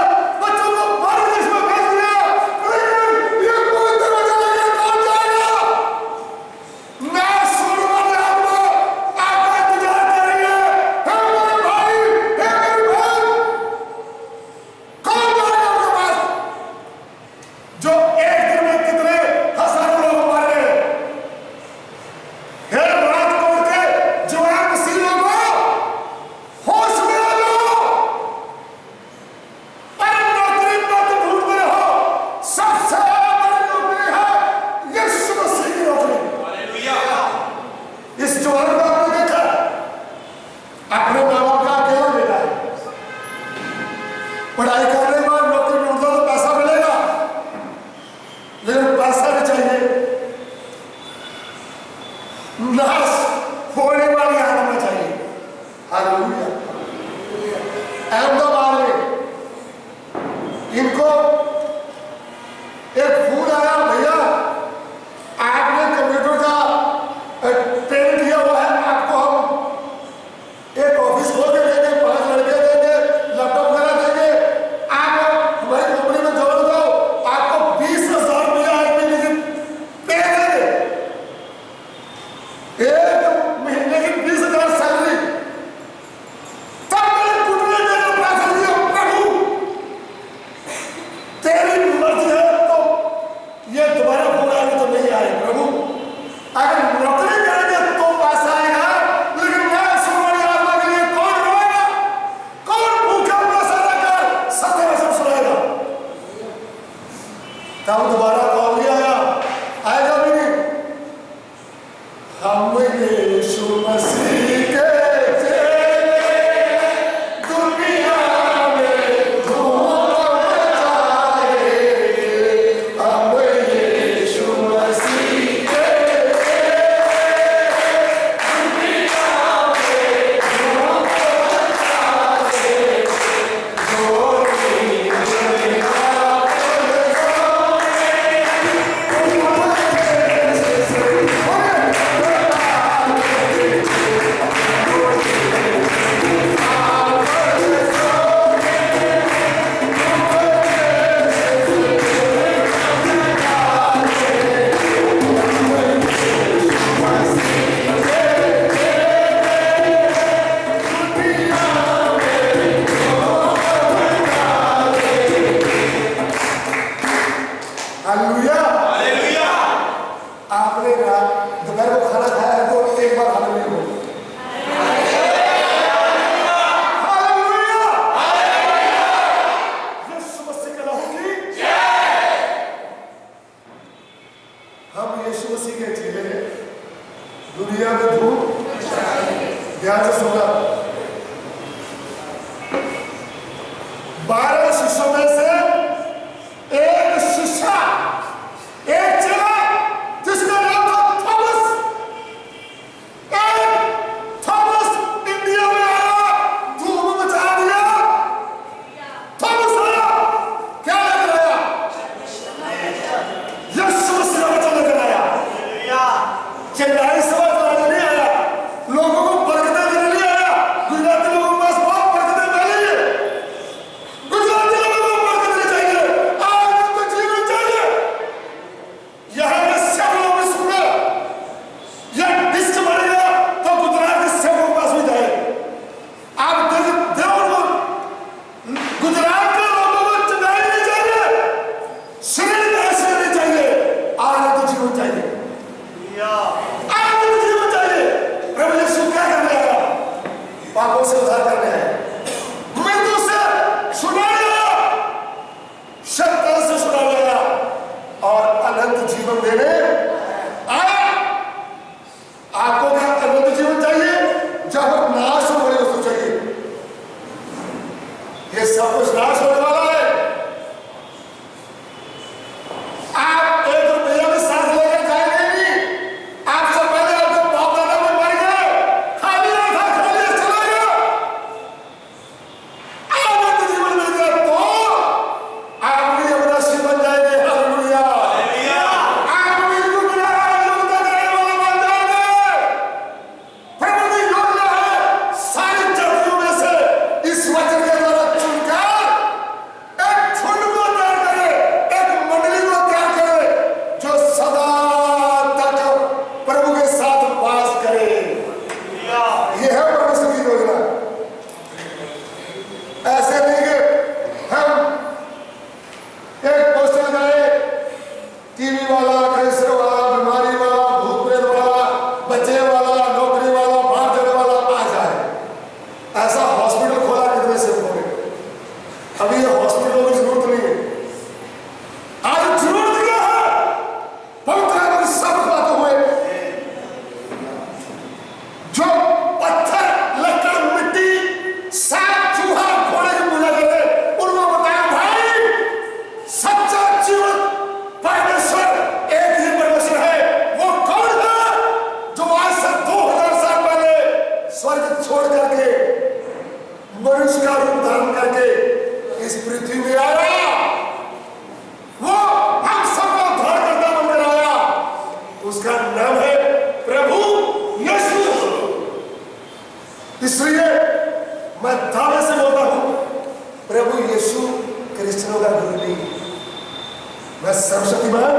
बच्चों को परवरिश में भेज दिया, लेकिन ये पवित्र वचन लेकर कौन जाएगा? मैं सुनने वाले आत्मा आपका इंतजार कर रही है। हे मेरे भाई, हे मेरी बहन, कौन जाएगा उनके पास जो एक दिन में कितने हजारों लोग मर रहे हैं? हे राजकोट के जवान मसीह लोगों, होश में आ जाओ। अरे नौकरी मत ढूंढते रहो, सबसे बड़ी नौकरी है यीशु मसीह की नौकरी। इस जवान को आपने देखा, अपने माँ बाप का अकेला बेटा है, पढ़ाई करने के बाद नौकरी ढूंढो तो पैसा मिलेगा, लेकिन पैसा नहीं चाहिए, नाश होने वाली आत्मा चाहिए। हालेलुया। अहमदाबाद में इनको एक फोन आया, भैया आपने कंप्यूटर का ट्रेनिंग किया हुआ है, आपको हम एक ऑफिस खोल के देंगे, 5 लड़के देंगे, लैपटॉप वगैरह देंगे, आप हमारी कंपनी में ज्वाइन हो जाओ, आपको 20,000 रुपया एक महीने की पे देंगे, एक महीने की 20,000 सैलरी। तब मैंने घुटने देकर प्रार्थना किया, प्रभु तेरी मर्जी है तो ये दोबारा फोन आएगा तो नहीं आए प्रभु, अगर नौकरी करेंगे तो पैसा आएगा, लेकिन मैं सुनवाई आत्मा के लिए कौन रोएगा? कौन भूखा प्यासा रहकर सत्य वचन सुनाएगा? तब दोबारा कॉल नहीं आया, आएगा भी नहीं। हम यीशु मसीह के चेले दुनिया में घूम जाएंगे, हम यीशु मसीह के दुनिया में घूम जाएंगे, गोरी दुनिया हालेलुया। आपने दोपहर को खाना खाया है तो एक बार हालेलुया बोलो। हालेलुया। यीशु मसीह के नाम की जय। हम यीशु मसीह के चेले हैं, दुनिया में धूप ध्यान से सुनना। 12 शिष्यों में से एक शिष्य, एक चेला जिसका नाम था थॉमस। एक थॉमस इंडिया में आया, धूम मचा दिया। थॉमस आया, क्या लेकर आया? यीशु मसीह का वचन लेकर आया। चिल्लाई समझ लाने नहीं आया, लोगों को बरकतें देने नहीं आया। गुजराती लोगों के पास बहुत बरकतें पहले ही है, गुजराती लोगों को बरकतें नहीं चाहिए, आज तो जीवन चाहिए। यहाँ के सब लोग भी सुनो, यह डिस्क बढ़ेगा तो गुजरात के सब लोगों के पास भी जाए। आप देखो, गुजरात के लोगों को चुनाई नहीं चाहिए, जीवन देने आया। आपको क्या अनंत जीवन चाहिए? जब नाश होने वाली वस्तु चाहिए। ये सब कुछ नाश होने वाला है। आप 1 रुपया भी साथ लेकर जाएंगे नहीं। आपसे पहले आपके बाप दादा में मर गए, खाली था, खाली चला गया। अनंत जीवन मिल गया तो आप भी अविनाशी बन जाएंगे। हालेलुया। आप भी योग्यता करने वाले बन जाएंगे। प्रभु की योजना है सारी जातियों में से इस वचन के द्वारा चुनकर एक झुंड को तैयार करे, एक मंडली को तैयार करे जो सदा तक प्रभु के साथ वास करे। यह है परमेश्वर की योजना। ऐसे नहीं कि हम एक पोस्टर लगाए, टीवी वाला, कैंसर वाला, बीमारी वाला, भूत प्रेत वाला, बच्चे वाला, नौकरी वाला, बाहर जाने वाला आ जाए। ऐसा हॉस्पिटल खोला कितने से उन्होंने। अभी ये हॉस्पिटलों की जरूरत नहीं है। आज जरूरत क्या है? पवित्र आत्मा की सब बातों हुए जो पत्थर, लकड़, मिट्टी, सांप, चूहा, घोड़े की पूजा करते, उनको बताया भाई सच्चा जीवन परमेश्वर एक ही परमेश्वर है। वो कौन है? जो आज से 2000 साल पहले स्वर्ग छोड़ करके मनुष्य का रूप धारण करके इस पृथ्वी में आया। वो हम सबका उद्धारकर्ता बनकर आया। उसका नाम है प्रभु यीशु। इसलिए मैं दावे से बोलता हूं, प्रभु यीशु क्रिश्चियनों का गुरु नहीं, वह सर्वशक्तिमान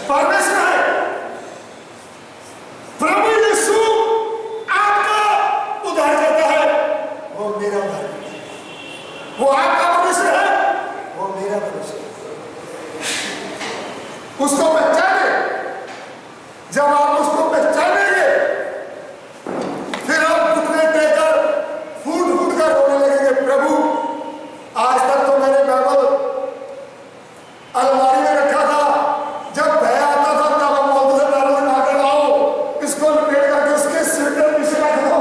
परमेश्वर है। प्रभु यीशु आपका उद्धार करता है, वो मेरा उद्धार करता है। वो आपका परमेश्वर है, वो मेरा परमेश्वर है। उसको पहचाने। जब आप उसको पहचानेंगे फिर आप घुटने टेकर फूट फूट कर रोने लगेंगे, प्रभु आज तक तो मैंने बाइबल अलमारी में रखा था, जब भय आता था तब हम बोलते थे बाइबल उठा कर लाओ, इसको लपेट करके उसके सिर के पीछे रख दो,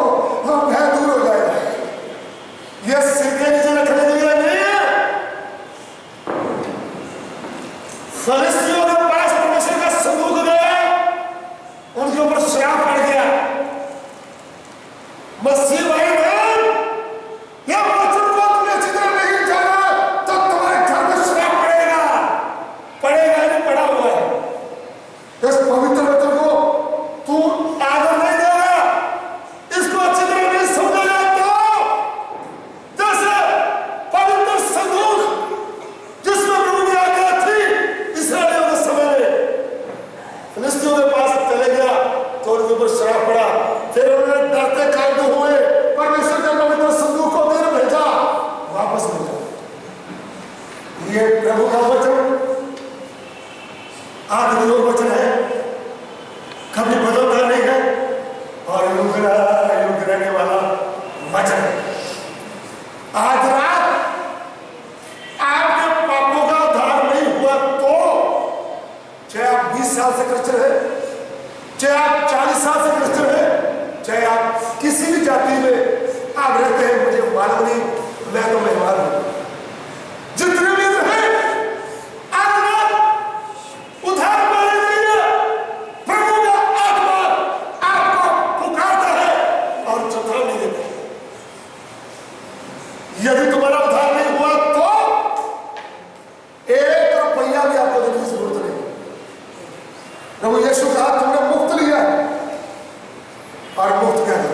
हम भय दूर हो जाएगा। यह सिर के नीचे रखने के लिए नहीं है। फरिश्तियों के पास परमेश्वर का संदूक गया, उनके ऊपर श्राप पड़ गया। मसीह भाई बहन, यह वचन को तुमने अच्छी तरह नहीं जाना तो तुम्हारे घर में श्राप पड़ेगा। पड़ेगा नहीं, पड़ा हुआ है। इस पवित्र वचन को तू आदर नहीं देगा, इसको अच्छी तरह नहीं समझेगा तो जैसे पवित्र संदूक जिसमें प्रभु की आज्ञा थी इस्राएलियों के समय में फिलिस्तियों के पास चले गया तो उनके ऊपर श्राप पड़ा। फिर उन्होंने डरते कायदे हुए परमेश्वर के पवित्र संदूक को देने भेजा, वापस भेजा। ये प्रभु का वचन आदियोग वचन है, कभी बदलता नहीं है और युग रहने वाला वचन है। आज रात आपके पापों का उद्धार नहीं हुआ तो चाहे आप 20 साल से क्रिश्चियन है, चाहे आप 40 साल से क्रिश्चियन है, चाहे आप किसी भी जाति में आप रहते हैं, मुझे मालूम नहीं, मैं तो मेहमान हूं। जितने भी रहे आज रात उद्धार पाने के लिए प्रभु का आत्मा आपको पुकारता है और चुथरा नहीं देता। यदि तुम्हारा उद्धार नहीं हुआ तो 1 रुपया भी आपको देने की जरूरत नहीं। प्रभु यीशु कहा तुमने मुफ्त लिया और मुफ्त क्या है?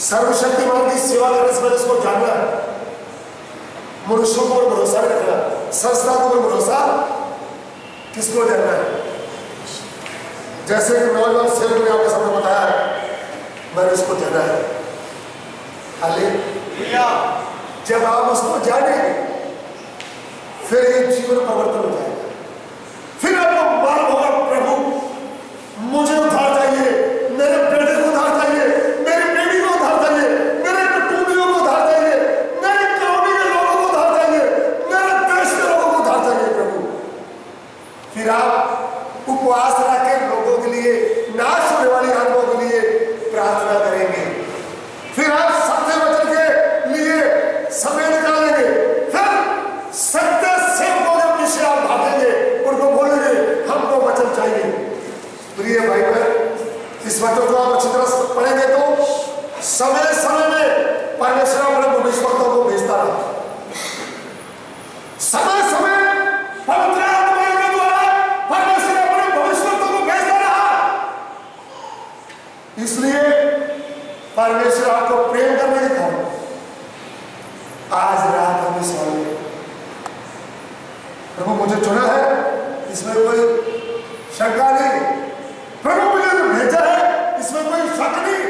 सर्वशक्तिमान की सेवा करने से पहले इसको जानना है। मनुष्यों को भरोसा नहीं रखना, संस्था को भरोसा किसको देना है? जैसे कि नौजवान सेवक ने आपके सामने बताया है, मैंने इसको जाना है। हालेलुया। जब आप उसको जानेंगे फिर ये जीवन परिवर्तन हो जाएगा। फिर आपको मालूम होगा प्रभु मुझे उद्धार चाहिए, मेरे बेटे को उद्धार चाहिए, मेरी बेटी को उद्धार चाहिए, मेरे कुटुंबियों को उद्धार चाहिए, मेरी कॉलोनी के लोगों को उद्धार चाहिए, मेरे देश के लोगों को उद्धार उपवास रख के लोगों के लिए, नाश होने वाली आत्माओं के लिए प्रार्थना करेंगे। फिर आप सत्य वचन के लिए समय निकालेंगे। फिर सत्य सेवकों के पीछे आप भागेंगे, उनको बोलेंगे हमको वचन चाहिए। प्रिय भाई बहन, इस वचन को आप अच्छी तरह पढ़ेंगे तो समय समय में परमेश्वर अपने भविष्यवक्ताओं को भेजता रहा। समय समय पवित्र आत्मा के द्वारा परमेश्वर अपने भविष्यवक्ताओं को भेजता रहा। इसलिए परमेश्वर आपको प्रेम करने के कारण आज रात हमें सवाल प्रभु मुझे चुना है, इसमें कोई शंका नहीं। प्रभु मुझे जो भेजा है इसमें कोई शक नहीं।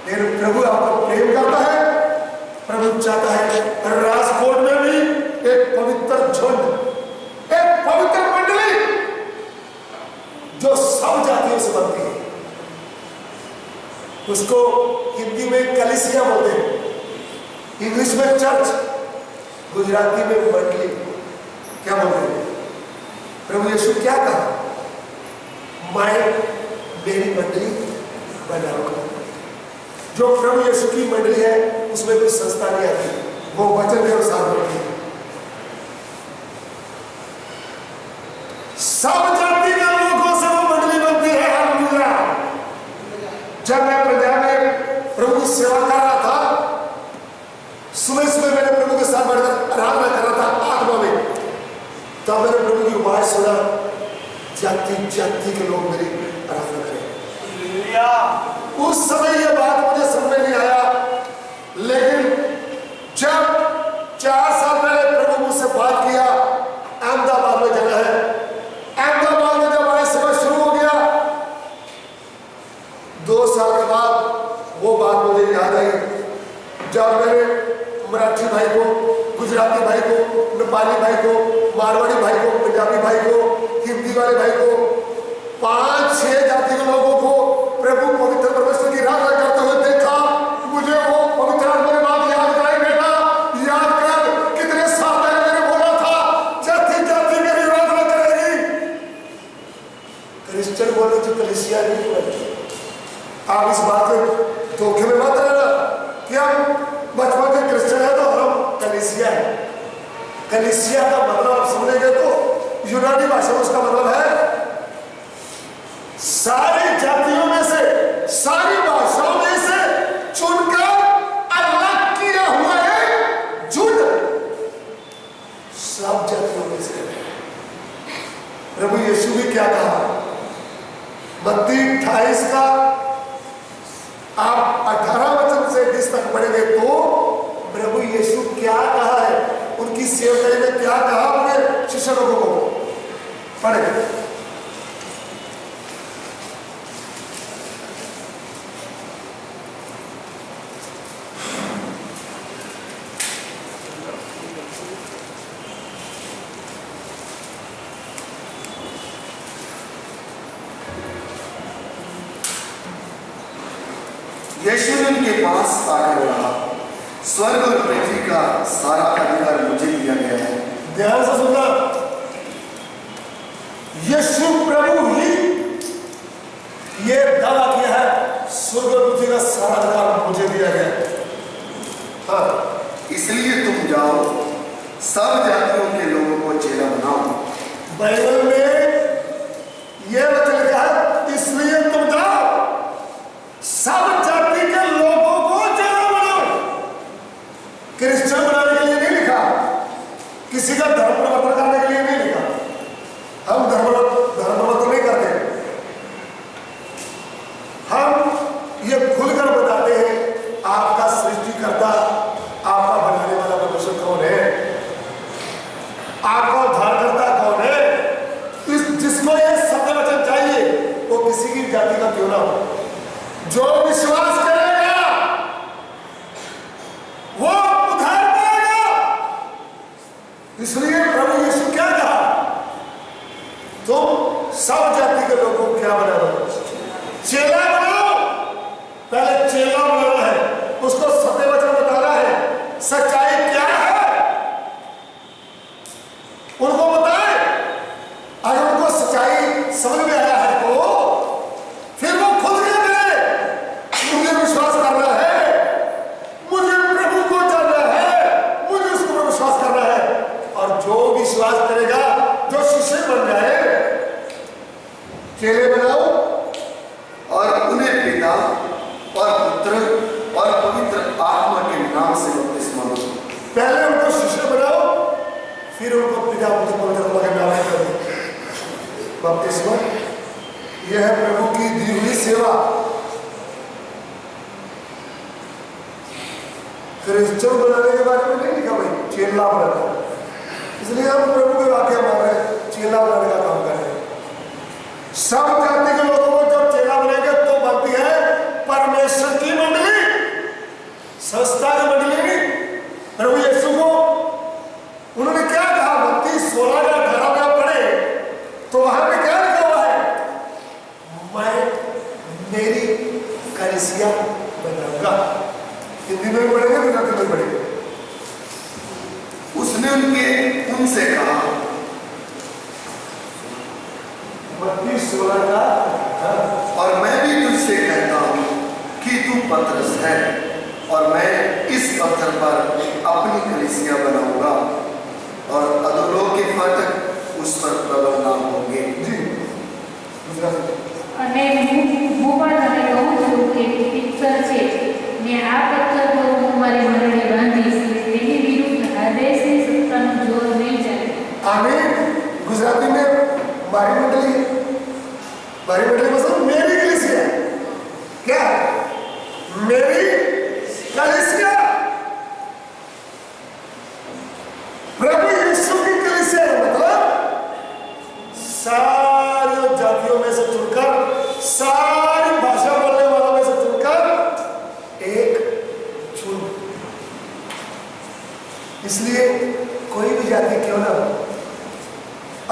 लेकिन प्रभु आपको प्रेम करता है। प्रभु चाहता है राजकोट में भी एक पवित्र झुंड, एक पवित्र मंडली जो सब जातियों से बनती है। उसको हिंदी में कलीसिया बोलते हैं, इंग्लिश में चर्च, गुजराती में मंडली। क्या बोलते हैं? प्रभु यीशु क्या कहा? मैं मेरी मंडली बनाऊंगा। जो प्रभु यीशु की मंडली है उसमें कोई संस्था नहीं आती, वो वचन के अनुसार बनती है। सब जाति के लोगों से वो मंडली बनती है। हालेलुया। जब मैं पंजाब में प्रभु की सेवा कर रहा था, सुबह सुबह मैंने प्रभु के साथ बैठकर आराधना कर रहा था आत्मा में, तब मैंने प्रभु की आवाज सुना, जाति जाति के लोग मेरी आराधना करें। उस समय ये बात मुझे समझ में नहीं आया, लेकिन जब 4 साल पहले प्रभु मुझसे बात किया, अहमदाबाद में जाना है। अहमदाबाद में जब आए समय शुरू हो गया, 2 साल के बाद वो बात मुझे याद आई, जब मैंने मराठी भाई को, गुजराती भाई को, नेपाली भाई को, मारवाड़ी भाई को, पंजाबी भाई को, हिंदी वाले भाई को, 5-6 जाति के लोगों को प्रभु पवित्र परमेश्वर की आराधना करते हुए देखा। मुझे वो पवित्र आत्मा ने बात याद कराई, बेटा याद कर कितने साल पहले मैंने बोला था जाति जाति की आराधना करेगी। क्रिश्चियन बोलो जो कलीसिया नहीं बनती। आप इस बात को धोखे में मत रहना कि हम बचपन के क्रिश्चियन है तो हम कलीसिया है। कलीसिया का मतलब आप समझेंगे तो यूनानी भाषा में उसका मतलब है सारी जातियों में से, सारी भाषाओं में से चुनकर अलग किया हुआ है झुंड, सब जातियों में से। प्रभु यीशु भी क्या कहा? मत्ती 28 का आप 18 वचन से 20 तक पढ़ेंगे तो प्रभु यीशु क्या कहा है, उनकी सेवकाई में क्या कहा अपने शिष्य लोगों को, पढ़े। यीशु ने उनके पास आकर कहा, स्वर्ग और पृथ्वी का सारा अधिकार मुझे दिया गया है। ध्यान से सुनना, यीशु प्रभु ही ये दावा किया है, स्वर्ग और पृथ्वी का सारा अधिकार मुझे दिया गया है। हाँ, इसलिए तुम जाओ, सब जातियों के लोगों को चेला बनाओ। बाइबल में यह वचन लिखा है, इसलिए तुम जाओ, सब जाति के लोगों को चेला बनाओ। क्रिश्चियन बनाने के लिए नहीं लिखा, किसी का धर्म परिवर्तन करने के लिए नहीं लिखा। हम धर्म परिवर्तन नहीं करते, हम ये खुलकर बताते हैं आपका सृष्टिकर्ता, आपका बनाने वाला परमेश्वर कौन है, आपका उद्धारकर्ता कौन है। जिसको ये सत्य वचन चाहिए वो किसी की जाति का क्यों ना हो, जो विश्वास करेगा वो उद्धार पाएगा। इसलिए प्रभु यीशु क्या कहा? तुम सब जाति के लोगों को क्या बना दो, चेला बनाओ। पहले चेला बनाना है, उसको सत्य वचन बताना है, सच्चाई क्या है उनको बताए। अगर उनको पिता पुत्र पवित्र आत्मा के नाम से बपतिस्मा, यह है प्रभु की दी हुई सेवा। क्रिश्चियन बनाने के बारे में नहीं लिखा भाई, चेला बनाना। इसलिए हम प्रभु के वाक्य मान रहे हैं, चेला बनाने का काम कर रहे हैं। सब जाति के लोगों को जब चेला बनेंगे तो बनती है परमेश्वर की मंडली, संस्था की मंडली नहीं। प्रभु यीशु को उन्होंने क्या कहा, मत्ती 16 का 18 में पढ़े तो वहां पे क्या लिखा हुआ है, मैं मेरी कलीसिया बनाऊंगा। हिंदी में भी पढ़ेंगे, गुजराती में पढ़ेंगे। उसने उनसे कहा, मत्ती 16 का, और मैं भी तुझसे कहता हूं कि तू पतरस है, और मैं इस पत्थर पर अपनी कलीसिया बनाऊंगा, और अधोलोक के फाटक उस पर प्रबल ना होंगे। जी गुजराती। અને હું પણ તને કહું છું કે પિક્ચર છે ને આ પથ્થર પર હું મારી મંડળી બાંધીશ, તેની વિરુદ્ધ આદેશની સત્તાનું જોર નહીં ચાલે। आमीन। गुजराती में बारी मंडली मतलब मेरी कलीसिया। क्या मेरी कलीसिया? प्रभु यीशु की कलीसिया मतलब सारी जातियों में से चुनकर, सारी भाषा बोलने वालों में से चुनकर एक चुन। इसलिए कोई भी जाति क्यों ना हो,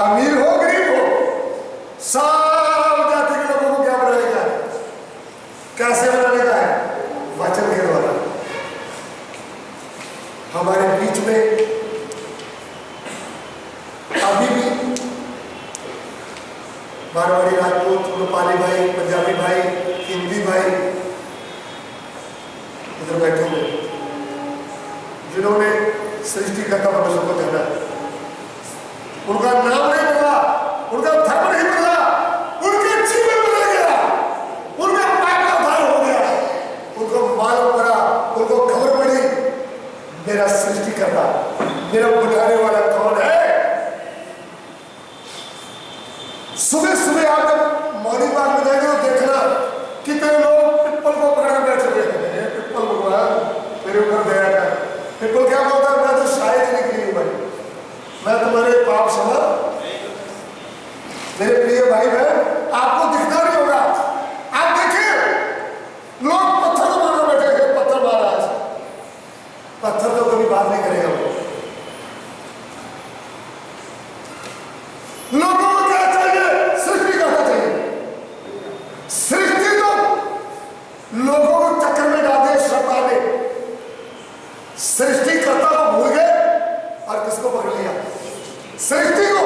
अमीर हो गरीब हो, सब जाति के लोगों को क्या बनाने का है, कैसे बनाने का है? वचन के द्वारा। हमारे बीच में अभी भी मारवाड़ी, राजपूत, नेपाली भाई, पंजाबी भाई, हिंदी भाई इधर बैठे हुए जिन्होंने सृष्टिकर्ता परमेश्वर को जाना, उनका नाम नहीं बदला, उनका धर्म नहीं बदला, उनके जीवन बदल गया, उनका पाप का उद्धार हो गया, उनको मालूम पड़ा, उनको खबर पड़ी मेरा सृष्टिकर्ता, मेरा बुझाने वाला कौन है। सुबह सुबह आप जब मॉर्निंग वॉक में जाएंगे तो देखना कितने लोग पिप्पल को पकड़ बैठे हुए हैं। पिप्पल भगवान मेरे ऊपर दया कर। पिप्पल क्या बोलता है, मैं तो शायद ही निकली हूं भाई, मैं तुम्हारे पाप क्षमा। मेरे प्रिय भाई बहन, आपको दिखता नहीं होगा, आप देखिए लोग पत्थर को मारने बैठे हैं, पत्थर मारा आज, पत्थर तो कभी बात नहीं करेगा। लोगों को क्या चाहिए? सृष्टि करना चाहिए। सृष्टि तो लोगों को चक्कर में डाल दे, श्रद्धा में सृष्टिकर्ता को भूल गए और किसको पकड़ लिया? सृष्टि को।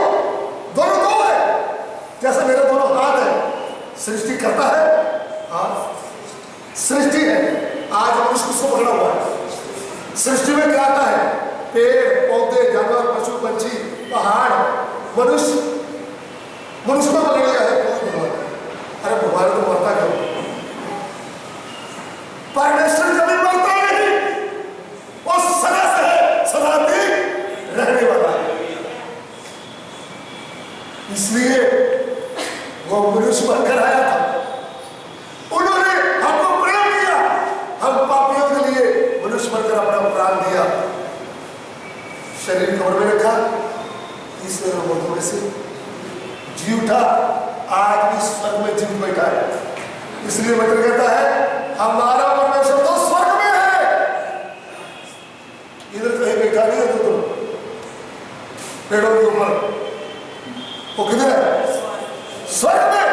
दोनों दो है, जैसे मेरे दोनों हाथ है, सृष्टि करता है, हाथ सृष्टि है। आज मनुष्य उसको पकड़ा हुआ है। सृष्टि में क्या आता है? पेड़ पौधे, जानवर, पशु पक्षी, पहाड़, मनुष्य को पकड़ लिया है कोई भगवान। अरे भगवान तो मरता क्यों? परमेश्वर कभी मरता नहीं, वो सदा से है, सदा भी रहने वाला है। इसलिए वो मनुष्य बनकर आया था, उन्होंने हमको प्रेम दिया, हम पापियों के लिए मनुष्य बनकर अपना प्राण दिया, शरीर कब्र में रखा, तीसरे दिन मौतों में से जी उठा, आज भी स्वर्ग में जीव बैठा है। इसलिए वचन कहता है हमारा परमेश्वर तो स्वर्ग में है, इधर कहीं बैठा नहीं है। तो तुम पेड़ों के ऊपर, वो किधर है? स्वर्ग में।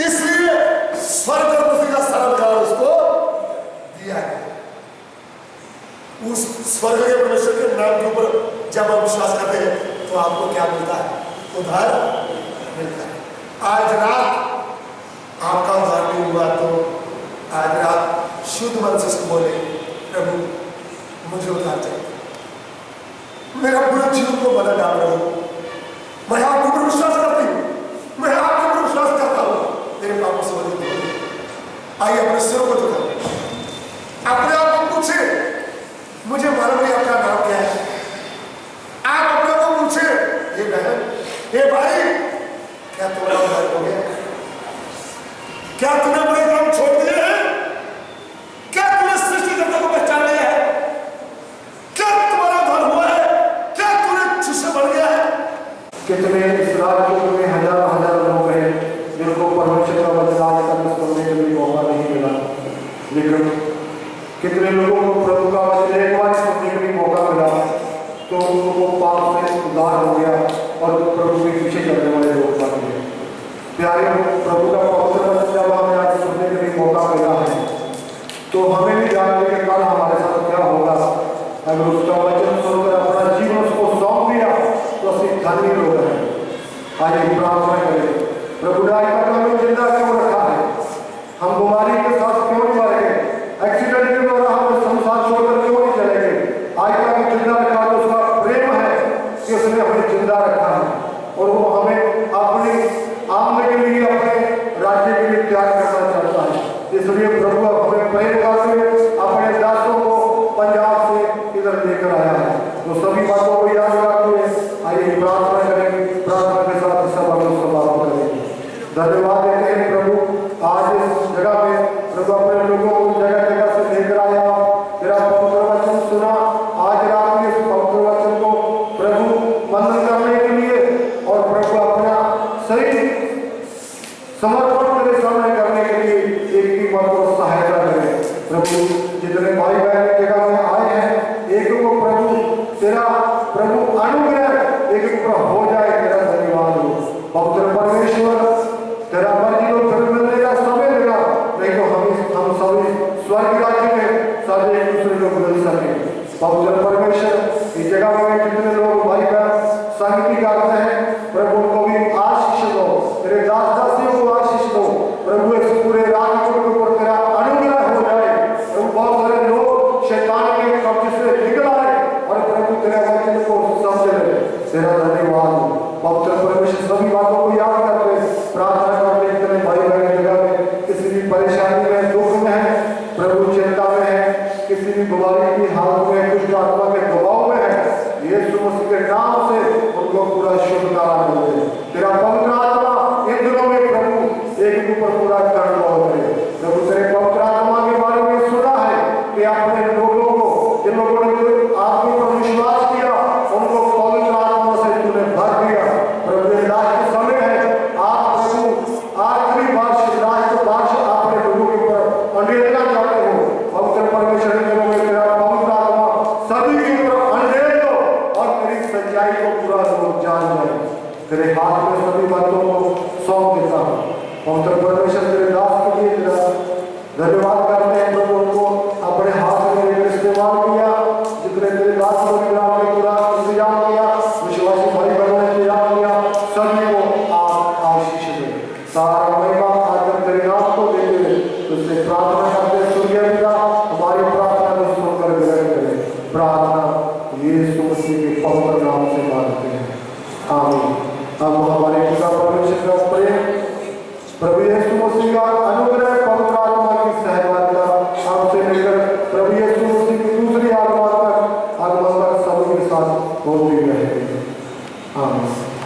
इसलिए स्वर्ग और पृथ्वी का सारा अधिकार उसको दिया है। उस स्वर्ग के परमेश्वर के नाम के ऊपर जब आप विश्वास करते हैं तो आपको क्या मिलता है? उद्धार मिलता है। आज रात आपका उद्धार नहीं हुआ तो आज रात शुद्ध मन से बोले, प्रभु मुझे उद्धार चाहिए, मेरा पूरे जीवन को बदल डाल रहा हूं, मैं आपके ऊपर विश्वास करती हूँ, मैं आपके ऊपर विश्वास करता हूँ, मेरे पापों से मुझे धो। आइए अपने सिर को झुकाओ, अपने आप को पूछे, मुझे मालूम नहीं आपका नाम क्या है, आप अपने को पूछे कितने इस राज्य में हजारों हजारों लोग हैं जिनको परमेश्वर का वचन आज तक सुनने के लिए मौका नहीं मिला, लेकिन कितने लोगों को प्रभु का वचन एक बार सुनने के लिए मौका मिला तो उनको पाप से उद्धार हो गया और प्रभु के पीछे चलने वाले लोग बन गए। प्यारे प्रभु का पवित्र वचन जब हमें आज सुनने के लिए मौका मिला है तो हमें भी जानने के बाद हमारे साथ क्या होगा। अगर उसका वचन सुनकर अपना जीवन उसको सौंप दिया तो असली धन्य लोग हैं। आइए प्रार्थना करें। प्रभु राय का हमें जिंदा क्यों रखा है, हम बीमारी के साथ क्यों नहीं मर गए, एक्सीडेंट के द्वारा हम संसार छोड़कर क्यों नहीं चले गए। आज तक जिंदा रखा तो उसका प्रेम है कि उसने हमें जिंदा रखा है और वो हमें अपनी आमद के लिए अपने राज्य के लिए त्याग करना चाहता है। इसलिए प्रभु हमें प्रेम करते हुए अपने दासों को पंजाब से इधर लेकर आया है। तो सभी बातों को याद रखते हुए आइए प्रार्थना करेंगे। प्रार्थना के साथ इस सभा को समाप्त करेंगे। धन्यवाद देते हैं प्रभु आज इस जगह में प्रभु अपने लोगों को जगह जगह से लेकर आया, तेरा पवित्र वचन सुना। आज रात में इस पवित्र वचन को प्रभु मनन करने के लिए और प्रभु अपना सही समर्पण तेरे सामने करने के लिए एक की मत और सहायता करें। प्रभु जितने भाई बहन जगह में आए हैं एक को प्रभु तेरा प्रभु अनुग्रह एक ऊपर हो जाए। तेरा धन्यवाद हो पवित्र परमेश्वर, तेरा मर्जी को फिर मिलने का समय देगा, नहीं तो हम सभी स्वर्ग राज्य में सब एक दूसरे को मिल सके। पवित्र परमेश्वर इस जगह में जितने लोग भाई बहन संगति करते हैं प्रभु उनको भी आशीष दो, तेरे दास दासियों को आशीष दो। प्रभु इस पूरे राज्य के ऊपर तेरा अनुग्रह हो जाए। प्रभु बहुत सारे लोग शैतान के कब्जे से निकल आए और प्रभु तेरे वचन को समझ ले। तेरा धन्यवाद पवित्र परमेश्वर। सभी बातों को याद करते प्रार्थना करते इतने भाई बहन जगह में किसी भी परेशानी में दुख में है प्रभु, चिंता में है, किसी भी बीमारी की हालत में, कुछ आत्मा के दबाव में है, यीशु मसीह के नाम से उनको पूरा शुभकामना मिले। तेरा पवित्र आत्मा इन दिनों में प्रभु एक ऊपर पूरा कंट्रोल करे। प्रभु तेरे पवित्र आत्मा के बारे में सुना है कि आपने लोगों को, जिन लोगों ने आपके ऊपर विश्वास किया उनको पवित्र आत्मा से तूने भर दिया। प्रभु ये लास्ट समय है, आप प्रभु आखिरी लास्ट वर्ष आपने लोगों के ऊपर अंधेरा चाहते हो। पवित्र परमेश्वर में तेरा पवित्र आत्मा सभी के ऊपर अंधेर दो और तेरी सच्चाई को पूरा लोग जान जाए। तेरे हाथ में सभी बातों को सौंप देता हूँ। पवित्र परमेश्वर तेरे दास के लिए तेरा धन्यवाद करते हैं। प्रभु उनको अपने हाथ में लेकर इस्तेमाल किया, जितने तेरे दास ने पूरा इंतजाम किया, विश्वासी भाई बहनों ने इंतजाम किया, सभी को आप आशीष दें। सारा महिमा आदर तेरे नाम को देते हुए तुझसे प्रार्थना करते सूर्य पिता हमारी प्रार्थना को सुनकर ग्रहण करें। प्रार्थना यीशु मसीह के पवित्र नाम से मांगते हैं, आमीन। अब हमारे पिता परमेश्वर का प्रेम, प्रभु यीशु मसीह का अनुग्रह, पवित्र आत्मा की सहभागिता आपसे लेकर प्रभु यीशु मसीह की दूसरी आगमन तक सभी के साथ होती रहेगी। आमीन।